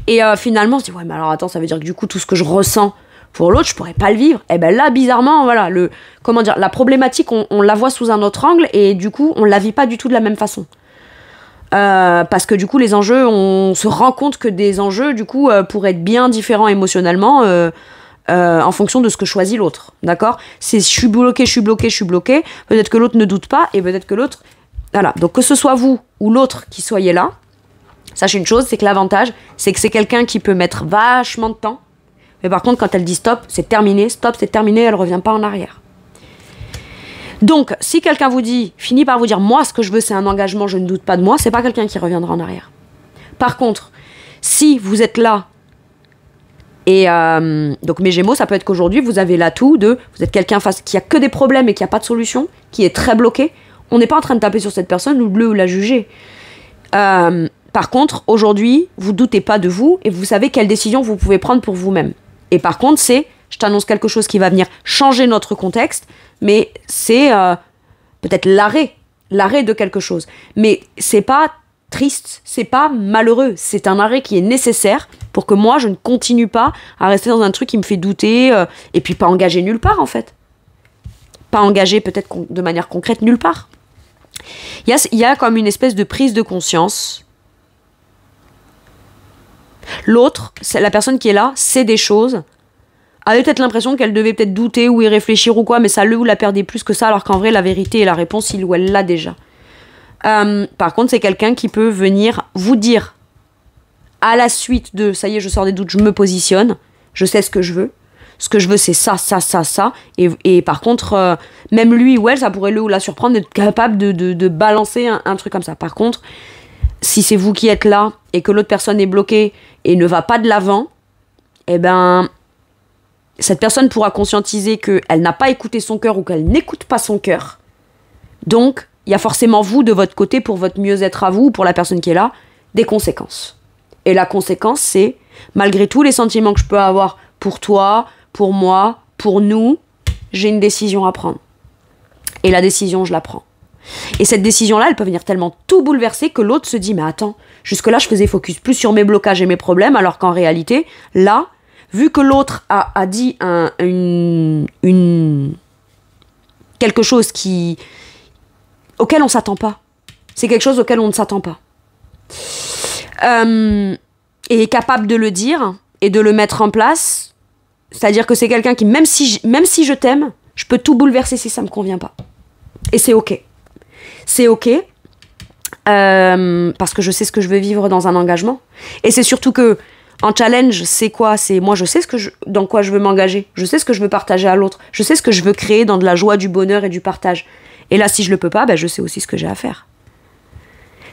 Et finalement, on se dit, ouais, mais alors attends, ça veut dire que du coup, tout ce que je ressens pour l'autre, je pourrais pas le vivre. Et ben là, bizarrement, voilà, la problématique, on la voit sous un autre angle et du coup, on la vit pas du tout de la même façon. Parce que du coup, les enjeux, on se rend compte que des enjeux, du coup, pourraient être bien différents émotionnellement en fonction de ce que choisit l'autre. D'accord? C'est je suis bloqué. Peut-être que l'autre ne doute pas et peut-être que l'autre... Voilà. Donc que ce soit vous ou l'autre qui soyez là, sachez une chose, c'est que l'avantage, c'est que c'est quelqu'un qui peut mettre vachement de temps. Mais par contre, quand elle dit stop, c'est terminé, elle revient pas en arrière. Donc, si quelqu'un finit par vous dire, moi, ce que je veux, c'est un engagement, je ne doute pas de moi, c'est pas quelqu'un qui reviendra en arrière. Par contre, si vous êtes là, et donc mes Gémeaux, ça peut être qu'aujourd'hui, vous avez l'atout vous êtes quelqu'un qui a que des problèmes et qui a pas de solution, qui est très bloqué, on n'est pas en train de taper sur cette personne ou la juger. Par contre, aujourd'hui, vous doutez pas de vous et vous savez quelle décision vous pouvez prendre pour vous-même. Et par contre, je t'annonce quelque chose qui va venir changer notre contexte, mais c'est peut-être l'arrêt de quelque chose. Mais c'est pas triste, c'est pas malheureux, c'est un arrêt qui est nécessaire pour que moi, je ne continue pas à rester dans un truc qui me fait douter, et puis pas engagé nulle part, en fait. Pas engagé peut-être de manière concrète nulle part. Il y a comme une espèce de prise de conscience. L'autre, la personne qui est là, sait des choses, avait peut-être l'impression qu'elle devait peut-être douter ou y réfléchir ou quoi, mais ça le ou la perdait plus que ça, alors qu'en vrai, la vérité et la réponse, il ou elle l'a déjà. Par contre, c'est quelqu'un qui peut venir vous dire, à la suite de « ça y est, je sors des doutes, je me positionne, je sais ce que je veux ». Ce que je veux, c'est ça, ça, ça, ça. Et par contre, même lui ou elle, ça pourrait le ou la surprendre d'être capable de balancer un truc comme ça. Par contre, si c'est vous qui êtes là et que l'autre personne est bloquée et ne va pas de l'avant, eh ben, cette personne pourra conscientiser qu'elle n'a pas écouté son cœur ou qu'elle n'écoute pas son cœur. Donc, il y a forcément vous, de votre côté, pour votre mieux-être à vous, ou pour la personne qui est là, des conséquences. Et la conséquence, c'est, malgré tous les sentiments que je peux avoir pour toi, pour moi, pour nous, j'ai une décision à prendre. Et la décision, je la prends. Et cette décision-là, elle peut venir tellement tout bouleverser que l'autre se dit « Mais attends, jusque-là, je faisais focus plus sur mes blocages et mes problèmes, alors qu'en réalité, là, vu que l'autre a dit quelque chose auquel on ne s'attend pas. C'est quelque chose auquel on ne s'attend pas. Et est capable de le dire et de le mettre en place. C'est-à-dire que c'est quelqu'un qui, même si je t'aime, je peux tout bouleverser si ça ne me convient pas. Et c'est OK. C'est OK. Parce que je sais ce que je veux vivre dans un engagement. Et c'est surtout que, en challenge, c'est quoi? C'est moi, je sais dans quoi je veux m'engager. Je sais ce que je veux partager à l'autre. Je sais ce que je veux créer dans de la joie, du bonheur et du partage. Et là, si je le peux pas, ben, je sais aussi ce que j'ai à faire.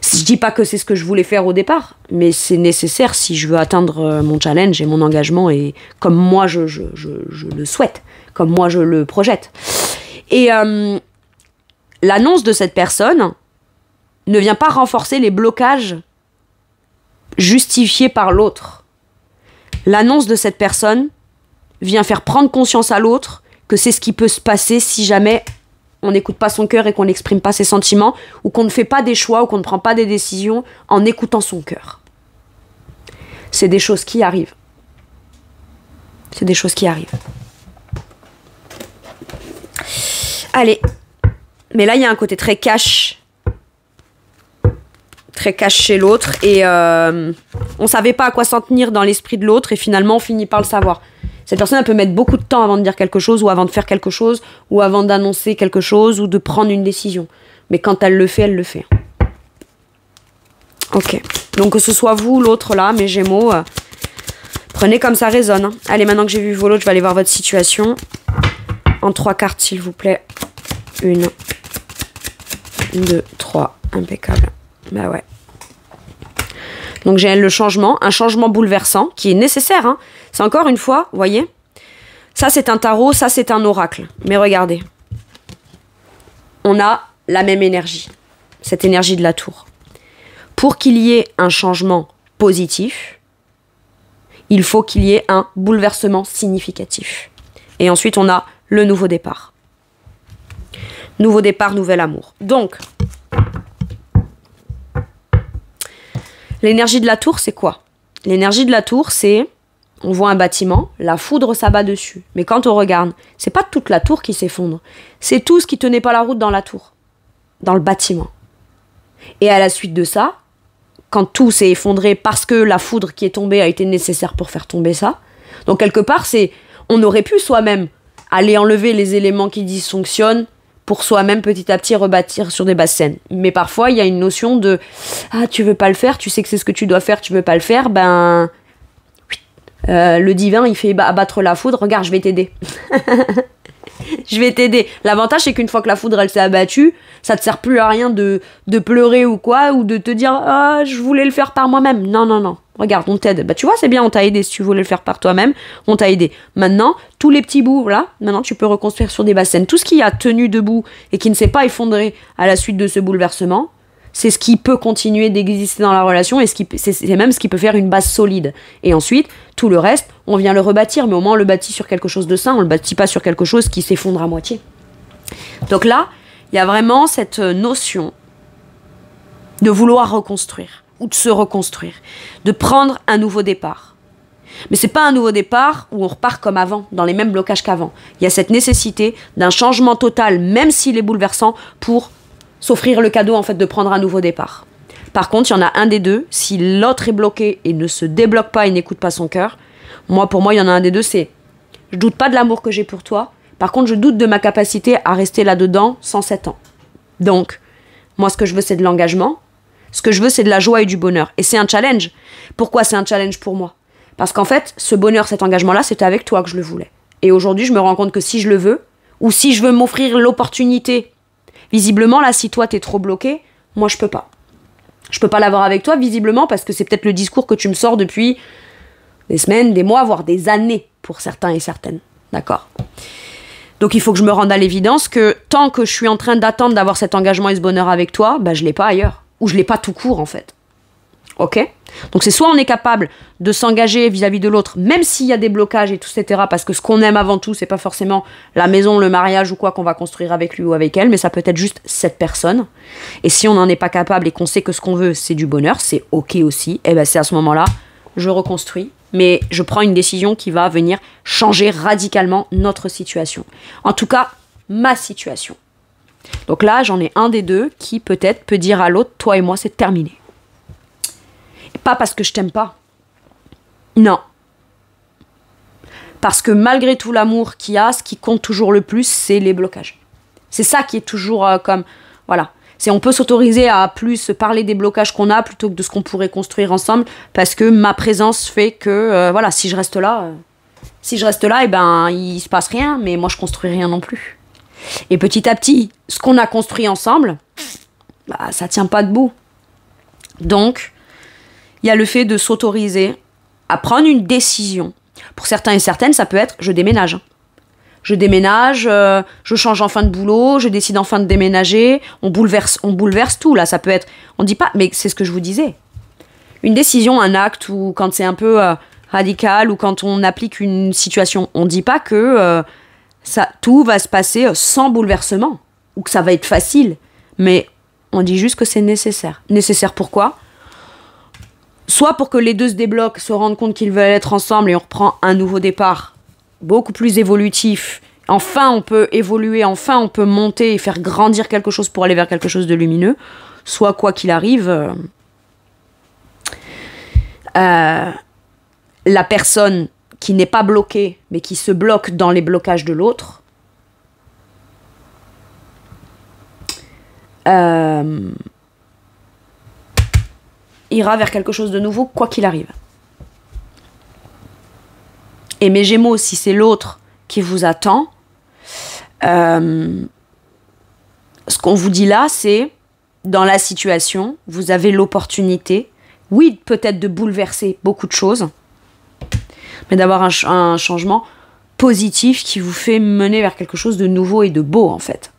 Je dis pas que c'est ce que je voulais faire au départ, mais c'est nécessaire si je veux atteindre mon challenge et mon engagement et comme moi je le souhaite, comme moi je le projette. Et l'annonce de cette personne ne vient pas renforcer les blocages justifiés par l'autre. L'annonce de cette personne vient faire prendre conscience à l'autre que c'est ce qui peut se passer si jamais on n'écoute pas son cœur et qu'on n'exprime pas ses sentiments, ou qu'on ne fait pas des choix, ou qu'on ne prend pas des décisions en écoutant son cœur. C'est des choses qui arrivent. C'est des choses qui arrivent. Allez. Mais là, il y a un côté très cash. Très cash chez l'autre. Et on savait pas à quoi s'en tenir dans l'esprit de l'autre, et finalement, on finit par le savoir. Cette personne, elle peut mettre beaucoup de temps avant de dire quelque chose, ou avant de faire quelque chose, ou avant d'annoncer quelque chose, ou de prendre une décision. Mais quand elle le fait, elle le fait. Ok. Donc que ce soit vous, l'autre là, mes Gémeaux, prenez comme ça résonne. Hein. Allez, maintenant que j'ai vu vos lots, je vais aller voir votre situation. En 3 cartes, s'il vous plaît. 1, 2, 3. Impeccable. Bah ouais. Donc j'ai le changement, un changement bouleversant qui est nécessaire. Hein. C'est encore une fois, vous voyez, ça c'est un tarot, ça c'est un oracle. Mais regardez, on a la même énergie, cette énergie de la tour. Pour qu'il y ait un changement positif, il faut qu'il y ait un bouleversement significatif. Et ensuite on a le nouveau départ. Nouveau départ, nouvel amour. Donc, l'énergie de la tour, c'est quoi? L'énergie de la tour, c'est, on voit un bâtiment, la foudre s'abat dessus. Mais quand on regarde, c'est pas toute la tour qui s'effondre. C'est tout ce qui tenait pas la route dans la tour, dans le bâtiment. Et à la suite de ça, quand tout s'est effondré parce que la foudre qui est tombée a été nécessaire pour faire tomber ça, donc quelque part, on aurait pu soi-même aller enlever les éléments qui dysfonctionnent pour soi-même petit à petit rebâtir sur des bases saines. Mais parfois, il y a une notion de « Ah, tu veux pas le faire, tu sais que c'est ce que tu dois faire, tu veux pas le faire, ben... le divin, il fait abattre la foudre, regarde, je vais t'aider. » Je vais t'aider. L'avantage, c'est qu'une fois que la foudre, elle s'est abattue, ça te sert plus à rien de pleurer ou quoi, ou de te dire « Ah, je voulais le faire par moi-même. » Non, non, non. Regarde, on t'aide. Bah, tu vois, c'est bien, on t'a aidé. Si tu voulais le faire par toi-même, on t'a aidé. Maintenant, tous les petits bouts, là, maintenant, tu peux reconstruire sur des bases saines. Tout ce qui a tenu debout et qui ne s'est pas effondré à la suite de ce bouleversement, c'est ce qui peut continuer d'exister dans la relation et c'est même ce qui peut faire une base solide. Et ensuite, tout le reste, on vient le rebâtir, mais au moins on le bâtit sur quelque chose de sain, on le bâtit pas sur quelque chose qui s'effondre à moitié. Donc là, il y a vraiment cette notion de vouloir reconstruire ou de se reconstruire, de prendre un nouveau départ. Mais c'est pas un nouveau départ où on repart comme avant, dans les mêmes blocages qu'avant. Il y a cette nécessité d'un changement total, même s'il est bouleversant, pour s'offrir le cadeau en fait de prendre un nouveau départ. Par contre, il y en a un des deux, si l'autre est bloqué et ne se débloque pas et n'écoute pas son cœur, pour moi, il y en a un des deux, c'est je doute pas de l'amour que j'ai pour toi, par contre, je doute de ma capacité à rester là-dedans 107 ans. Donc, moi, ce que je veux, c'est de l'engagement. Ce que je veux, c'est de la joie et du bonheur. Et c'est un challenge. Pourquoi c'est un challenge pour moi? Parce qu'en fait, ce bonheur, cet engagement-là, c'était avec toi que je le voulais. Et aujourd'hui, je me rends compte que si je le veux, ou si je veux m'offrir l'opportunité, visiblement, là, si toi, t'es trop bloqué, moi, je peux pas. Je peux pas l'avoir avec toi, visiblement, parce que c'est peut-être le discours que tu me sors depuis des semaines, des mois, voire des années, pour certains et certaines. D'accord? Donc il faut que je me rende à l'évidence que tant que je suis en train d'attendre d'avoir cet engagement et ce bonheur avec toi, bah je l'ai pas ailleurs. Ou je l'ai pas tout court en fait. Ok? Donc c'est soit on est capable de s'engager vis-à-vis de l'autre, même s'il y a des blocages et tout, etc. Parce que ce qu'on aime avant tout, c'est pas forcément la maison, le mariage ou quoi qu'on va construire avec lui ou avec elle, mais ça peut être juste cette personne. Et si on n'en est pas capable et qu'on sait que ce qu'on veut, c'est du bonheur, c'est ok aussi, et ben c'est à ce moment-là, je reconstruis. Mais je prends une décision qui va venir changer radicalement notre situation. En tout cas, ma situation. Donc là, j'en ai un des deux qui peut-être peut dire à l'autre, toi et moi, c'est terminé. Et pas parce que je t'aime pas. Non. Parce que malgré tout l'amour qu'il y a, ce qui compte toujours le plus, c'est les blocages. C'est ça qui est toujours comme... Voilà. C'est on peut s'autoriser à plus parler des blocages qu'on a plutôt que de ce qu'on pourrait construire ensemble, parce que ma présence fait que voilà, si je reste là, et ben il se passe rien, mais moi je construis rien non plus. Et petit à petit, ce qu'on a construit ensemble, bah ça tient pas debout. Donc il y a le fait de s'autoriser à prendre une décision. Pour certains et certaines, ça peut être je déménage. Je déménage, je change enfin de boulot, je décide enfin de déménager, on bouleverse tout là, ça peut être, on dit pas, mais c'est ce que je vous disais. Une décision, un acte, ou quand c'est un peu radical, ou quand on applique une situation, on dit pas que tout va se passer sans bouleversement, ou que ça va être facile, mais on dit juste que c'est nécessaire. Nécessaire pourquoi ? Soit pour que les deux se débloquent, se rendent compte qu'ils veulent être ensemble et on reprend un nouveau départ, beaucoup plus évolutif. Enfin, on peut évoluer, enfin, on peut monter et faire grandir quelque chose pour aller vers quelque chose de lumineux. Soit, quoi qu'il arrive, la personne qui n'est pas bloquée, mais qui se bloque dans les blocages de l'autre, ira vers quelque chose de nouveau, quoi qu'il arrive. Et mes Gémeaux, si c'est l'autre qui vous attend, ce qu'on vous dit là, c'est, dans la situation, vous avez l'opportunité, oui, peut-être de bouleverser beaucoup de choses, mais d'avoir un changement positif qui vous fait mener vers quelque chose de nouveau et de beau, en fait.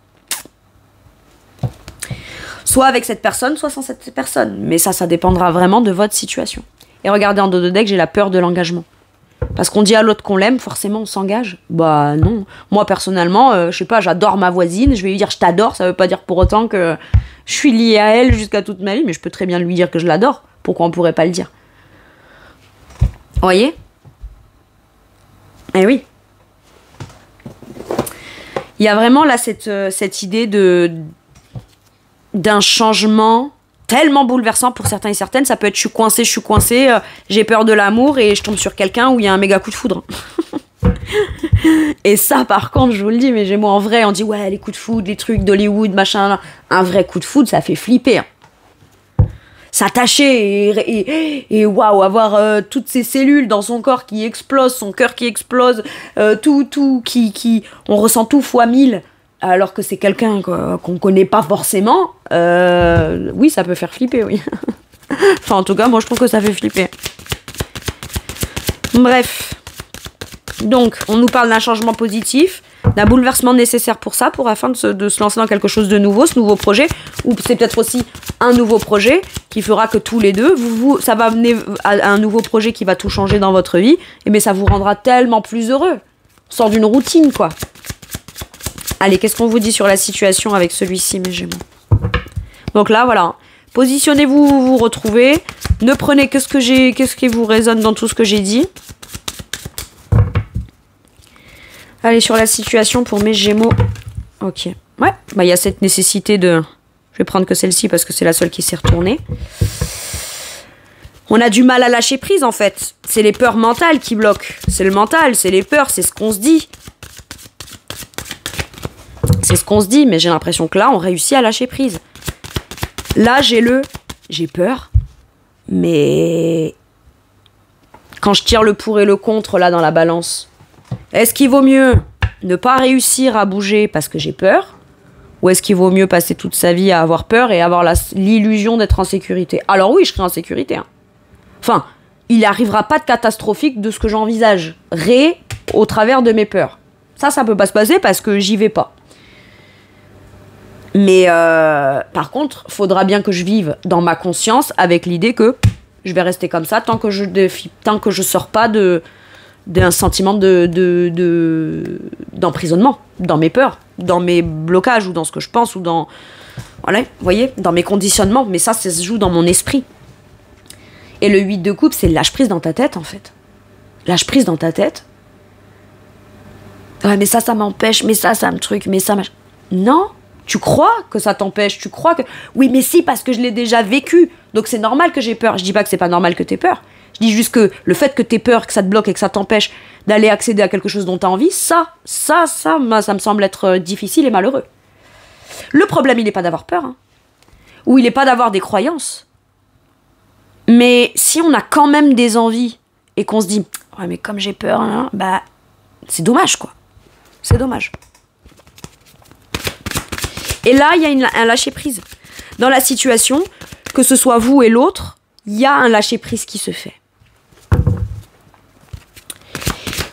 Soit avec cette personne, soit sans cette personne. Mais ça dépendra vraiment de votre situation. Et regardez en dos de deck, j'ai la peur de l'engagement. Parce qu'on dit à l'autre qu'on l'aime, forcément on s'engage. Bah non. Moi personnellement, je sais pas, j'adore ma voisine, je vais lui dire je t'adore, ça veut pas dire pour autant que je suis liée à elle jusqu'à toute ma vie, mais je peux très bien lui dire que je l'adore. Pourquoi on pourrait pas le dire? Vous voyez? Eh oui. Il y a vraiment là cette idée d'un changement tellement bouleversant pour certains et certaines. Ça peut être je suis coincée, j'ai peur de l'amour et je tombe sur quelqu'un où il y a un méga coup de foudre. Et ça par contre je vous le dis, mais Gémeaux, en vrai on dit ouais les coups de foudre, les trucs d'Hollywood machin, un vrai coup de foudre ça fait flipper hein. S'attacher et waouh, avoir toutes ces cellules dans son corps qui explosent, son cœur qui explose, tout qui on ressent tout fois 1000 alors que c'est quelqu'un qu'on connaît pas forcément, oui, ça peut faire flipper, oui. Enfin, en tout cas, moi, je trouve que ça fait flipper. Bref. Donc, on nous parle d'un changement positif, d'un bouleversement nécessaire pour ça, afin de se lancer dans quelque chose de nouveau, ce nouveau projet, ou c'est peut-être aussi un nouveau projet qui fera que tous les deux, ça va mener à un nouveau projet qui va tout changer dans votre vie, mais ça vous rendra tellement plus heureux. On sort d'une routine, quoi. Allez, qu'est-ce qu'on vous dit sur la situation avec celui-ci, mes Gémeaux? Donc là, voilà. Positionnez-vous, vous vous retrouvez. Ne prenez que ce qui vous résonne dans tout ce que j'ai dit. Allez, sur la situation pour mes Gémeaux. Ok. Ouais, bah il y a cette nécessité de Je vais prendre que celle-ci parce que c'est la seule qui s'est retournée. On a du mal à lâcher prise, en fait. C'est les peurs mentales qui bloquent. C'est le mental, c'est les peurs, c'est ce qu'on se dit. C'est ce qu'on se dit, mais j'ai l'impression que là, on réussit à lâcher prise. Là, j'ai peur, mais quand je tire le pour et le contre, là, dans la balance, est-ce qu'il vaut mieux ne pas réussir à bouger parce que j'ai peur, ou est-ce qu'il vaut mieux passer toute sa vie à avoir peur et avoir l'illusion d'être en sécurité? Alors oui, je serai en sécurité, hein. Enfin, il n'arrivera pas de catastrophique de ce que j'envisage, au travers de mes peurs. Ça peut pas se passer parce que j'y vais pas. Mais par contre, faudra bien que je vive dans ma conscience avec l'idée que je vais rester comme ça tant que je sors pas d'un sentiment d'emprisonnement, dans mes peurs, dans mes blocages ou dans ce que je pense ou dans, voilà, vous voyez, dans mes conditionnements. Mais ça se joue dans mon esprit. Et le 8 de coupe, c'est le lâche prise dans ta tête, en fait. Lâche prise dans ta tête. Ouais, mais ça m'empêche, mais ça me truc, mais ça... Non, tu crois que ça t'empêche, tu crois que... Oui, mais si, parce que je l'ai déjà vécu, donc c'est normal que j'ai peur. Je dis pas que c'est pas normal que t'aies peur. Je dis juste que le fait que t'aies peur, que ça te bloque et que ça t'empêche d'aller accéder à quelque chose dont t'as envie, ça me semble être difficile et malheureux. Le problème, il n'est pas d'avoir peur, hein. Ou il n'est pas d'avoir des croyances. Mais si on a quand même des envies et qu'on se dit « Ouais, mais comme j'ai peur, hein, bah, c'est dommage, quoi. C'est dommage. » Et là, il y a un lâcher-prise. Dans la situation, que ce soit vous et l'autre, il y a un lâcher-prise qui se fait.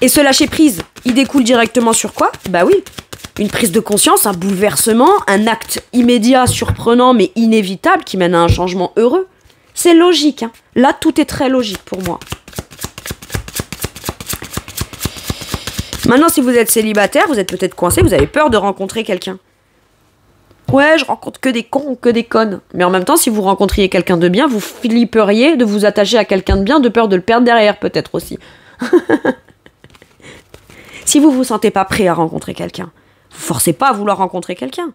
Et ce lâcher-prise, il découle directement sur quoi? Bah oui, une prise de conscience, un bouleversement, un acte immédiat, surprenant, mais inévitable, qui mène à un changement heureux. C'est logique, hein. Là, tout est très logique pour moi. Maintenant, si vous êtes célibataire, vous êtes peut-être coincé, vous avez peur de rencontrer quelqu'un. Ouais, je rencontre que des cons ou que des connes. Mais en même temps, si vous rencontriez quelqu'un de bien, vous flipperiez de vous attacher à quelqu'un de bien, de peur de le perdre derrière, peut-être aussi. Si vous vous sentez pas prêt à rencontrer quelqu'un, vous forcez pas à vouloir rencontrer quelqu'un.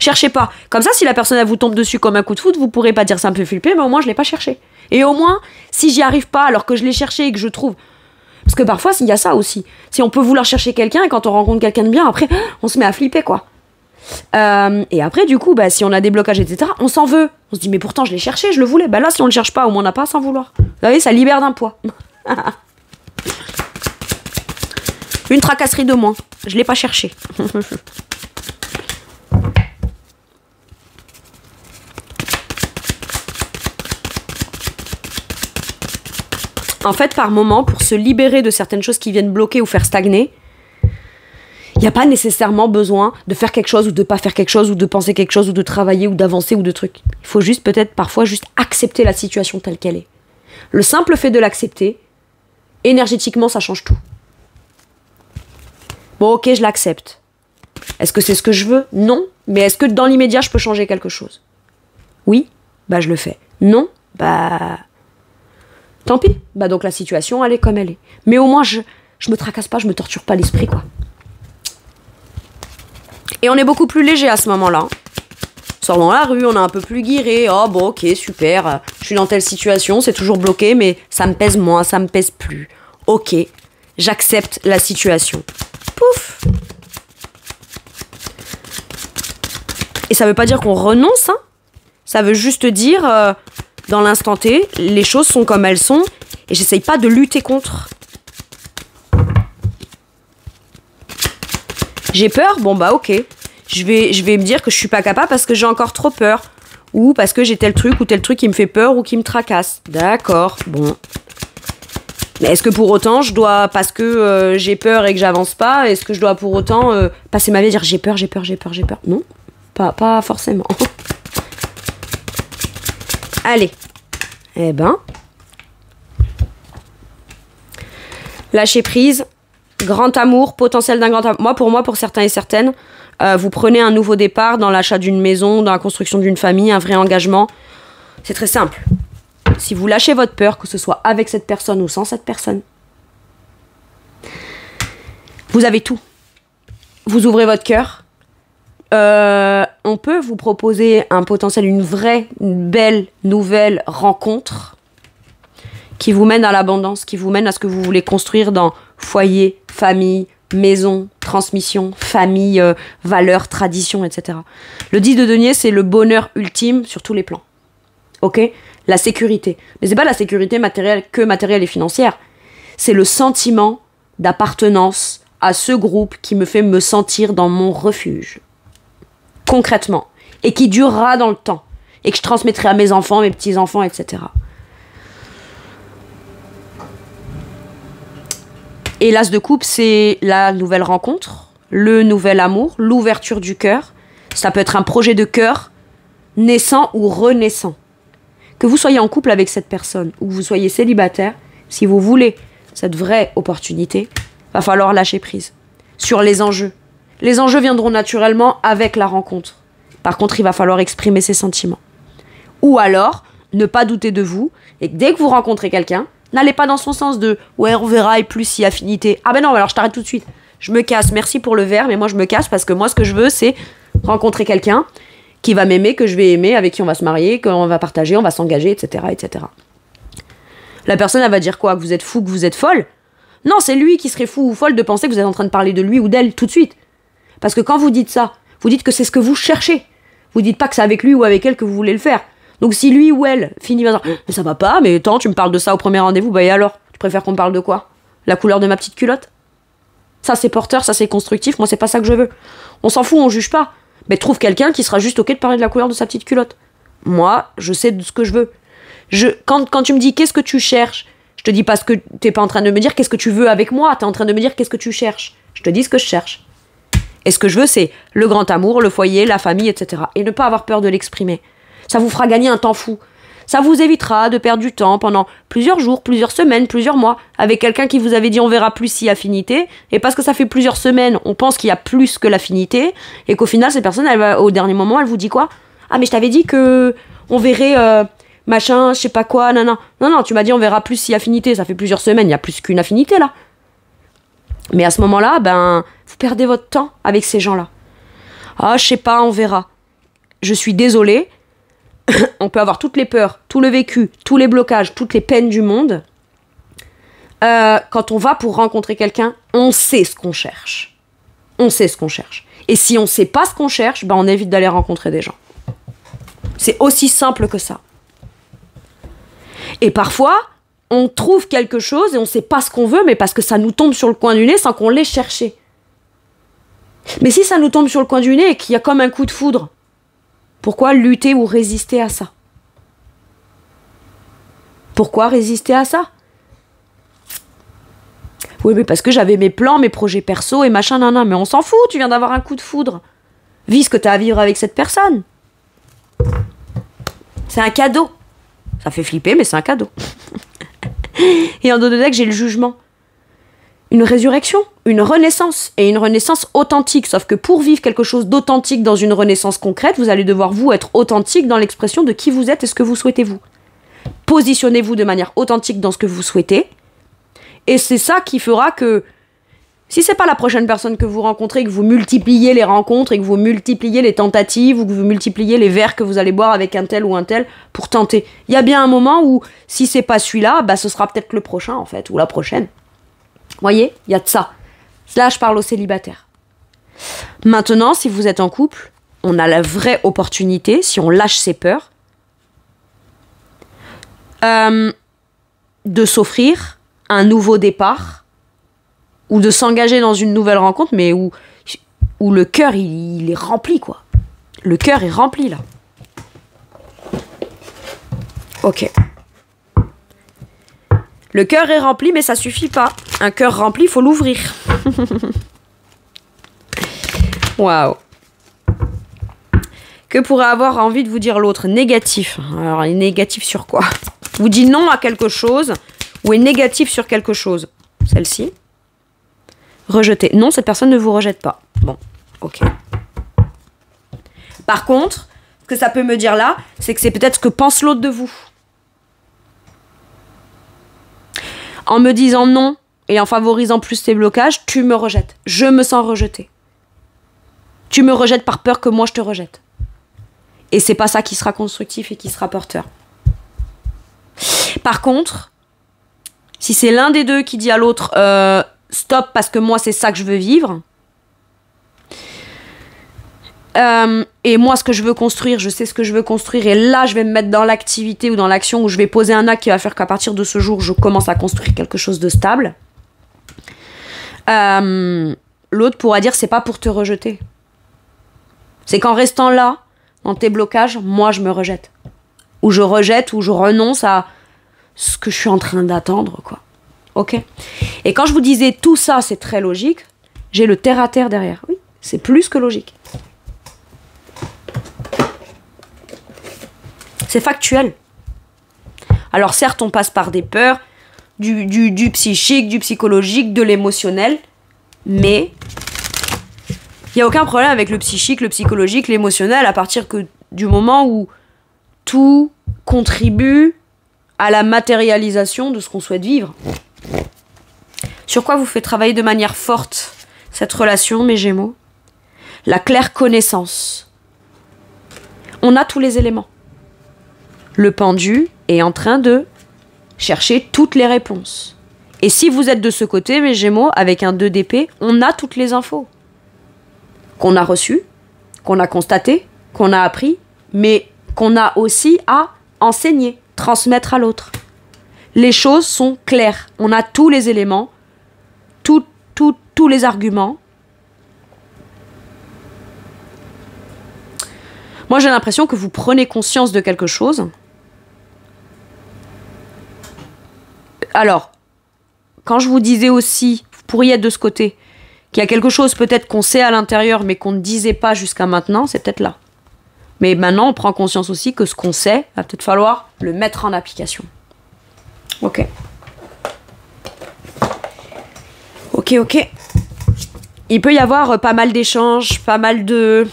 Cherchez pas. Comme ça, si la personne elle vous tombe dessus comme un coup de foudre, vous pourrez pas dire ça me fait flipper, mais au moins je l'ai pas cherché. Et au moins, si j'y arrive pas alors que je l'ai cherché et que je trouve... Parce que parfois, il y a ça aussi. Si on peut vouloir chercher quelqu'un et quand on rencontre quelqu'un de bien, après, on se met à flipper, quoi. Et après, du coup, bah, si on a des blocages, etc., on s'en veut. On se dit, mais pourtant, je l'ai cherché, je le voulais. Bah là, si on le cherche pas, au moins on n'a pas à s'en vouloir. Vous voyez, ça libère d'un poids. Une tracasserie de moins. Je l'ai pas cherché. En fait, par moment, pour se libérer de certaines choses qui viennent bloquer ou faire stagner, il n'y a pas nécessairement besoin de faire quelque chose ou de pas faire quelque chose ou de penser quelque chose ou de travailler ou d'avancer ou de trucs. Il faut juste peut-être parfois juste accepter la situation telle qu'elle est. Le simple fait de l'accepter, énergétiquement, ça change tout. Bon, ok, je l'accepte. Est-ce que c'est ce que je veux? Non. Mais est-ce que dans l'immédiat, je peux changer quelque chose? Oui, bah je le fais. Non, bah... Tant pis, bah donc la situation, elle est comme elle est. Mais au moins, je me tracasse pas, je me torture pas l'esprit, quoi. Et on est beaucoup plus léger à ce moment-là. On sort dans la rue, on est un peu plus guiré. Oh bon, ok, super, je suis dans telle situation, c'est toujours bloqué, mais ça me pèse moins, ça me pèse plus. Ok, j'accepte la situation. Pouf! Et ça veut pas dire qu'on renonce, hein. Ça veut juste dire... dans l'instant T, les choses sont comme elles sont et j'essaye pas de lutter contre. J'ai peur? Bon bah ok. Je vais me dire que je suis pas capable parce que j'ai encore trop peur. Ou parce que j'ai tel truc ou tel truc qui me fait peur ou qui me tracasse. D'accord, bon. Mais est-ce que pour autant je dois, parce que j'ai peur et que j'avance pas, est-ce que je dois pour autant passer ma vie à dire j'ai peur? Non, pas forcément. Allez, eh ben, lâcher prise, grand amour, potentiel d'un grand amour. Pour moi, pour certains et certaines, vous prenez un nouveau départ dans l'achat d'une maison, dans la construction d'une famille, un vrai engagement. C'est très simple. Si vous lâchez votre peur, que ce soit avec cette personne ou sans cette personne, vous avez tout. Vous ouvrez votre cœur on peut vous proposer un potentiel, une vraie, une belle, nouvelle rencontre qui vous mène à l'abondance, qui vous mène à ce que vous voulez construire dans foyer, famille, maison, transmission, famille, valeurs, traditions, etc. Le 10 de denier, c'est le bonheur ultime sur tous les plans. Ok ? La sécurité. Mais c'est pas la sécurité matérielle et financière. C'est le sentiment d'appartenance à ce groupe qui me fait me sentir dans mon refuge. Concrètement. Et qui durera dans le temps. Et que je transmettrai à mes enfants, mes petits-enfants, etc. Et l'as de coupe, c'est la nouvelle rencontre, le nouvel amour, l'ouverture du cœur. Ça peut être un projet de cœur naissant ou renaissant. Que vous soyez en couple avec cette personne ou que vous soyez célibataire, si vous voulez cette vraie opportunité, va falloir lâcher prise sur les enjeux. Les enjeux viendront naturellement avec la rencontre. Par contre, il va falloir exprimer ses sentiments. Ou alors, ne pas douter de vous et que dès que vous rencontrez quelqu'un, n'allez pas dans son sens de « ouais, on verra et plus si affinité ». Ah ben non, alors je t'arrête tout de suite. Je me casse, merci pour le verre, mais moi je me casse parce que moi ce que je veux c'est rencontrer quelqu'un qui va m'aimer, que je vais aimer, avec qui on va se marier, qu'on va partager, on va s'engager, etc., etc. La personne, elle va dire quoi ? Que vous êtes fou, que vous êtes folle ? Non, c'est lui qui serait fou ou folle de penser que vous êtes en train de parler de lui ou d'elle tout de suite. Parce que quand vous dites ça, vous dites que c'est ce que vous cherchez. Vous dites pas que c'est avec lui ou avec elle que vous voulez le faire. Donc si lui ou elle finit par dire « mais ça va pas, mais attends, tu me parles de ça au premier rendez-vous, bah et alors ? Tu préfères qu'on parle de quoi ? La couleur de ma petite culotte ? Ça c'est porteur, ça c'est constructif, moi c'est pas ça que je veux. On s'en fout, on juge pas. Mais trouve quelqu'un qui sera juste ok de parler de la couleur de sa petite culotte. Moi, je sais de ce que je veux. Quand tu me dis qu'est-ce que tu cherches, je te dis pas ce que t'es pas en train de me dire qu'est-ce que tu veux avec moi, t'es en train de me dire qu'est-ce que tu cherches. Je te dis ce que je cherche. Et ce que je veux, c'est le grand amour, le foyer, la famille, etc. Et ne pas avoir peur de l'exprimer. Ça vous fera gagner un temps fou. Ça vous évitera de perdre du temps pendant plusieurs jours, plusieurs semaines, plusieurs mois avec quelqu'un qui vous avait dit on verra plus si affinité. Et parce que ça fait plusieurs semaines, on pense qu'il y a plus que l'affinité. Et qu'au final, cette personne, au dernier moment, elle vous dit quoi ? Ah, mais je t'avais dit que on verrait machin, je sais pas quoi, non, tu m'as dit on verra plus si affinité. Ça fait plusieurs semaines, il y a plus qu'une affinité là. Mais à ce moment-là, vous perdez votre temps avec ces gens-là. Ah, je sais pas, on verra. Je suis désolée. On peut avoir toutes les peurs, tout le vécu, tous les blocages, toutes les peines du monde. Quand on va pour rencontrer quelqu'un, on sait ce qu'on cherche. On sait ce qu'on cherche. Et si on sait pas ce qu'on cherche, on évite d'aller rencontrer des gens. C'est aussi simple que ça. Et parfois, on trouve quelque chose et on sait pas ce qu'on veut, mais parce que ça nous tombe sur le coin du nez sans qu'on l'ait cherché. Mais si ça nous tombe sur le coin du nez et qu'il y a comme un coup de foudre, pourquoi lutter ou résister à ça ? Pourquoi résister à ça ? Oui, mais parce que j'avais mes plans, mes projets perso et machin, nan, mais on s'en fout, tu viens d'avoir un coup de foudre. Vis ce que t'as à vivre avec cette personne. C'est un cadeau. Ça fait flipper, mais c'est un cadeau. Et en dos de deck, j'ai le jugement. Une résurrection, une renaissance, et une renaissance authentique. Sauf que pour vivre quelque chose d'authentique dans une renaissance concrète, vous allez devoir, vous, être authentique dans l'expression de qui vous êtes et ce que vous souhaitez, vous. Positionnez-vous de manière authentique dans ce que vous souhaitez, et c'est ça qui fera que, si c'est pas la prochaine personne que vous rencontrez, que vous multipliez les rencontres, et que vous multipliez les tentatives, ou que vous multipliez les verres que vous allez boire avec un tel ou un tel, pour tenter. Il y a bien un moment où, si c'est pas celui-là, ce sera peut-être le prochain, en fait, ou la prochaine. Voyez, il y a de ça. Là, je parle aux célibataires. Maintenant, si vous êtes en couple, on a la vraie opportunité, si on lâche ses peurs, de s'offrir un nouveau départ ou de s'engager dans une nouvelle rencontre, mais où le cœur, il est rempli, quoi. Le cœur est rempli, là. Ok. Le cœur est rempli, mais ça suffit pas. Un cœur rempli, il faut l'ouvrir. Waouh. Que pourrait avoir envie de vous dire l'autre ? Négatif. Alors, il est négatif sur quoi ? Vous dit non à quelque chose ou est négatif sur quelque chose. Celle-ci. Rejeter. Non, cette personne ne vous rejette pas. Bon, ok. Par contre, ce que ça peut me dire là, c'est que c'est peut-être ce que pense l'autre de vous. En me disant non et en favorisant plus tes blocages, tu me rejettes. Je me sens rejetée. Tu me rejettes par peur que moi je te rejette. Et c'est pas ça qui sera constructif et qui sera porteur. Par contre, si c'est l'un des deux qui dit à l'autre stop parce que moi c'est ça que je veux vivre, et moi ce que je veux construire, je sais ce que je veux construire, et là je vais me mettre dans l'activité ou dans l'action où je vais poser un acte qui va faire qu'à partir de ce jour je commence à construire quelque chose de stable, l'autre pourra dire c'est pas pour te rejeter, c'est qu'en restant là dans tes blocages, moi je me rejette, ou je rejette, ou je renonce à ce que je suis en train d'attendre, quoi. Ok. Et quand je vous disais tout ça c'est très logique, j'ai le terre à terre derrière. Oui, c'est plus que logique. C'est factuel. Alors certes, on passe par des peurs, du psychique, du psychologique, de l'émotionnel, mais il n'y a aucun problème avec le psychique, le psychologique, l'émotionnel, à partir du moment où tout contribue à la matérialisation de ce qu'on souhaite vivre. Sur quoi vous faites travailler de manière forte cette relation, mes Gémeaux? La claire connaissance. On a tous les éléments. Le pendu est en train de chercher toutes les réponses. Et si vous êtes de ce côté, mes Gémeaux, avec un 2 d'épée, on a toutes les infos. Qu'on a reçues, qu'on a constatées, qu'on a appris, mais qu'on a aussi à enseigner, transmettre à l'autre. Les choses sont claires. On a tous les éléments, tous les arguments. Moi, j'ai l'impression que vous prenez conscience de quelque chose. Alors, quand je vous disais aussi, vous pourriez être de ce côté, qu'il y a quelque chose peut-être qu'on sait à l'intérieur, mais qu'on ne disait pas jusqu'à maintenant, c'est peut-être là. Mais maintenant, on prend conscience aussi que ce qu'on sait, va peut-être falloir le mettre en application. Ok. Ok. Il peut y avoir pas mal d'échanges, pas mal de...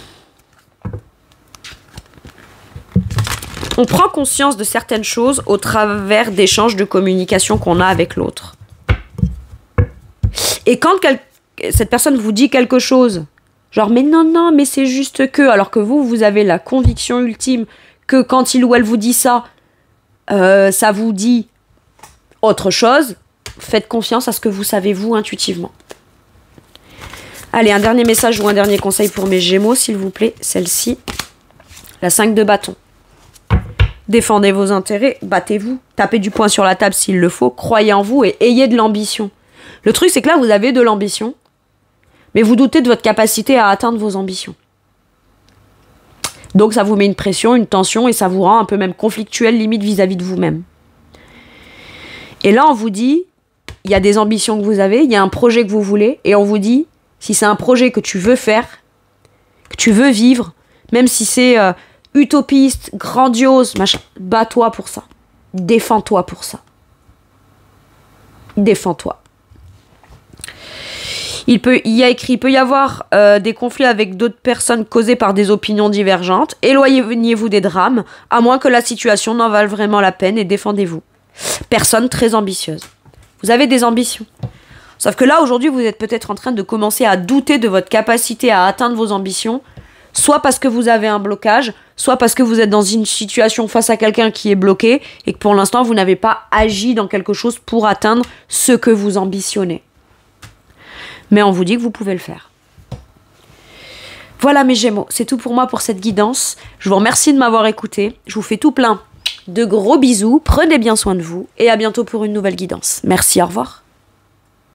On prend conscience de certaines choses au travers d'échanges de communication qu'on a avec l'autre. Et quand cette personne vous dit quelque chose, genre mais non, mais c'est juste que, alors que vous avez la conviction ultime que quand il ou elle vous dit ça, ça vous dit autre chose, faites confiance à ce que vous savez vous intuitivement. Allez, un dernier message ou un dernier conseil pour mes Gémeaux, s'il vous plaît, celle-ci. La 5 de bâton. Défendez vos intérêts, battez-vous, tapez du poing sur la table s'il le faut, croyez en vous et ayez de l'ambition. Le truc, c'est que là, vous avez de l'ambition, mais vous doutez de votre capacité à atteindre vos ambitions. Donc ça vous met une pression, une tension, et ça vous rend un peu même conflictuel, limite vis-à-vis de vous-même. Et là, on vous dit, il y a des ambitions que vous avez, il y a un projet que vous voulez, et on vous dit, si c'est un projet que tu veux faire, que tu veux vivre, même si c'est utopiste, grandiose, machin, bats-toi pour ça. Défends-toi pour ça. Défends-toi. Il peut y avoir des conflits avec d'autres personnes causés par des opinions divergentes. Éloignez-vous des drames, à moins que la situation n'en vale vraiment la peine, et défendez-vous. Personne très ambitieuse. Vous avez des ambitions. Sauf que là, aujourd'hui, vous êtes peut-être en train de commencer à douter de votre capacité à atteindre vos ambitions, soit parce que vous avez un blocage, soit parce que vous êtes dans une situation face à quelqu'un qui est bloqué et que pour l'instant, vous n'avez pas agi dans quelque chose pour atteindre ce que vous ambitionnez. Mais on vous dit que vous pouvez le faire. Voilà mes Gémeaux, c'est tout pour moi pour cette guidance. Je vous remercie de m'avoir écouté. Je vous fais tout plein de gros bisous. Prenez bien soin de vous et à bientôt pour une nouvelle guidance. Merci, au revoir.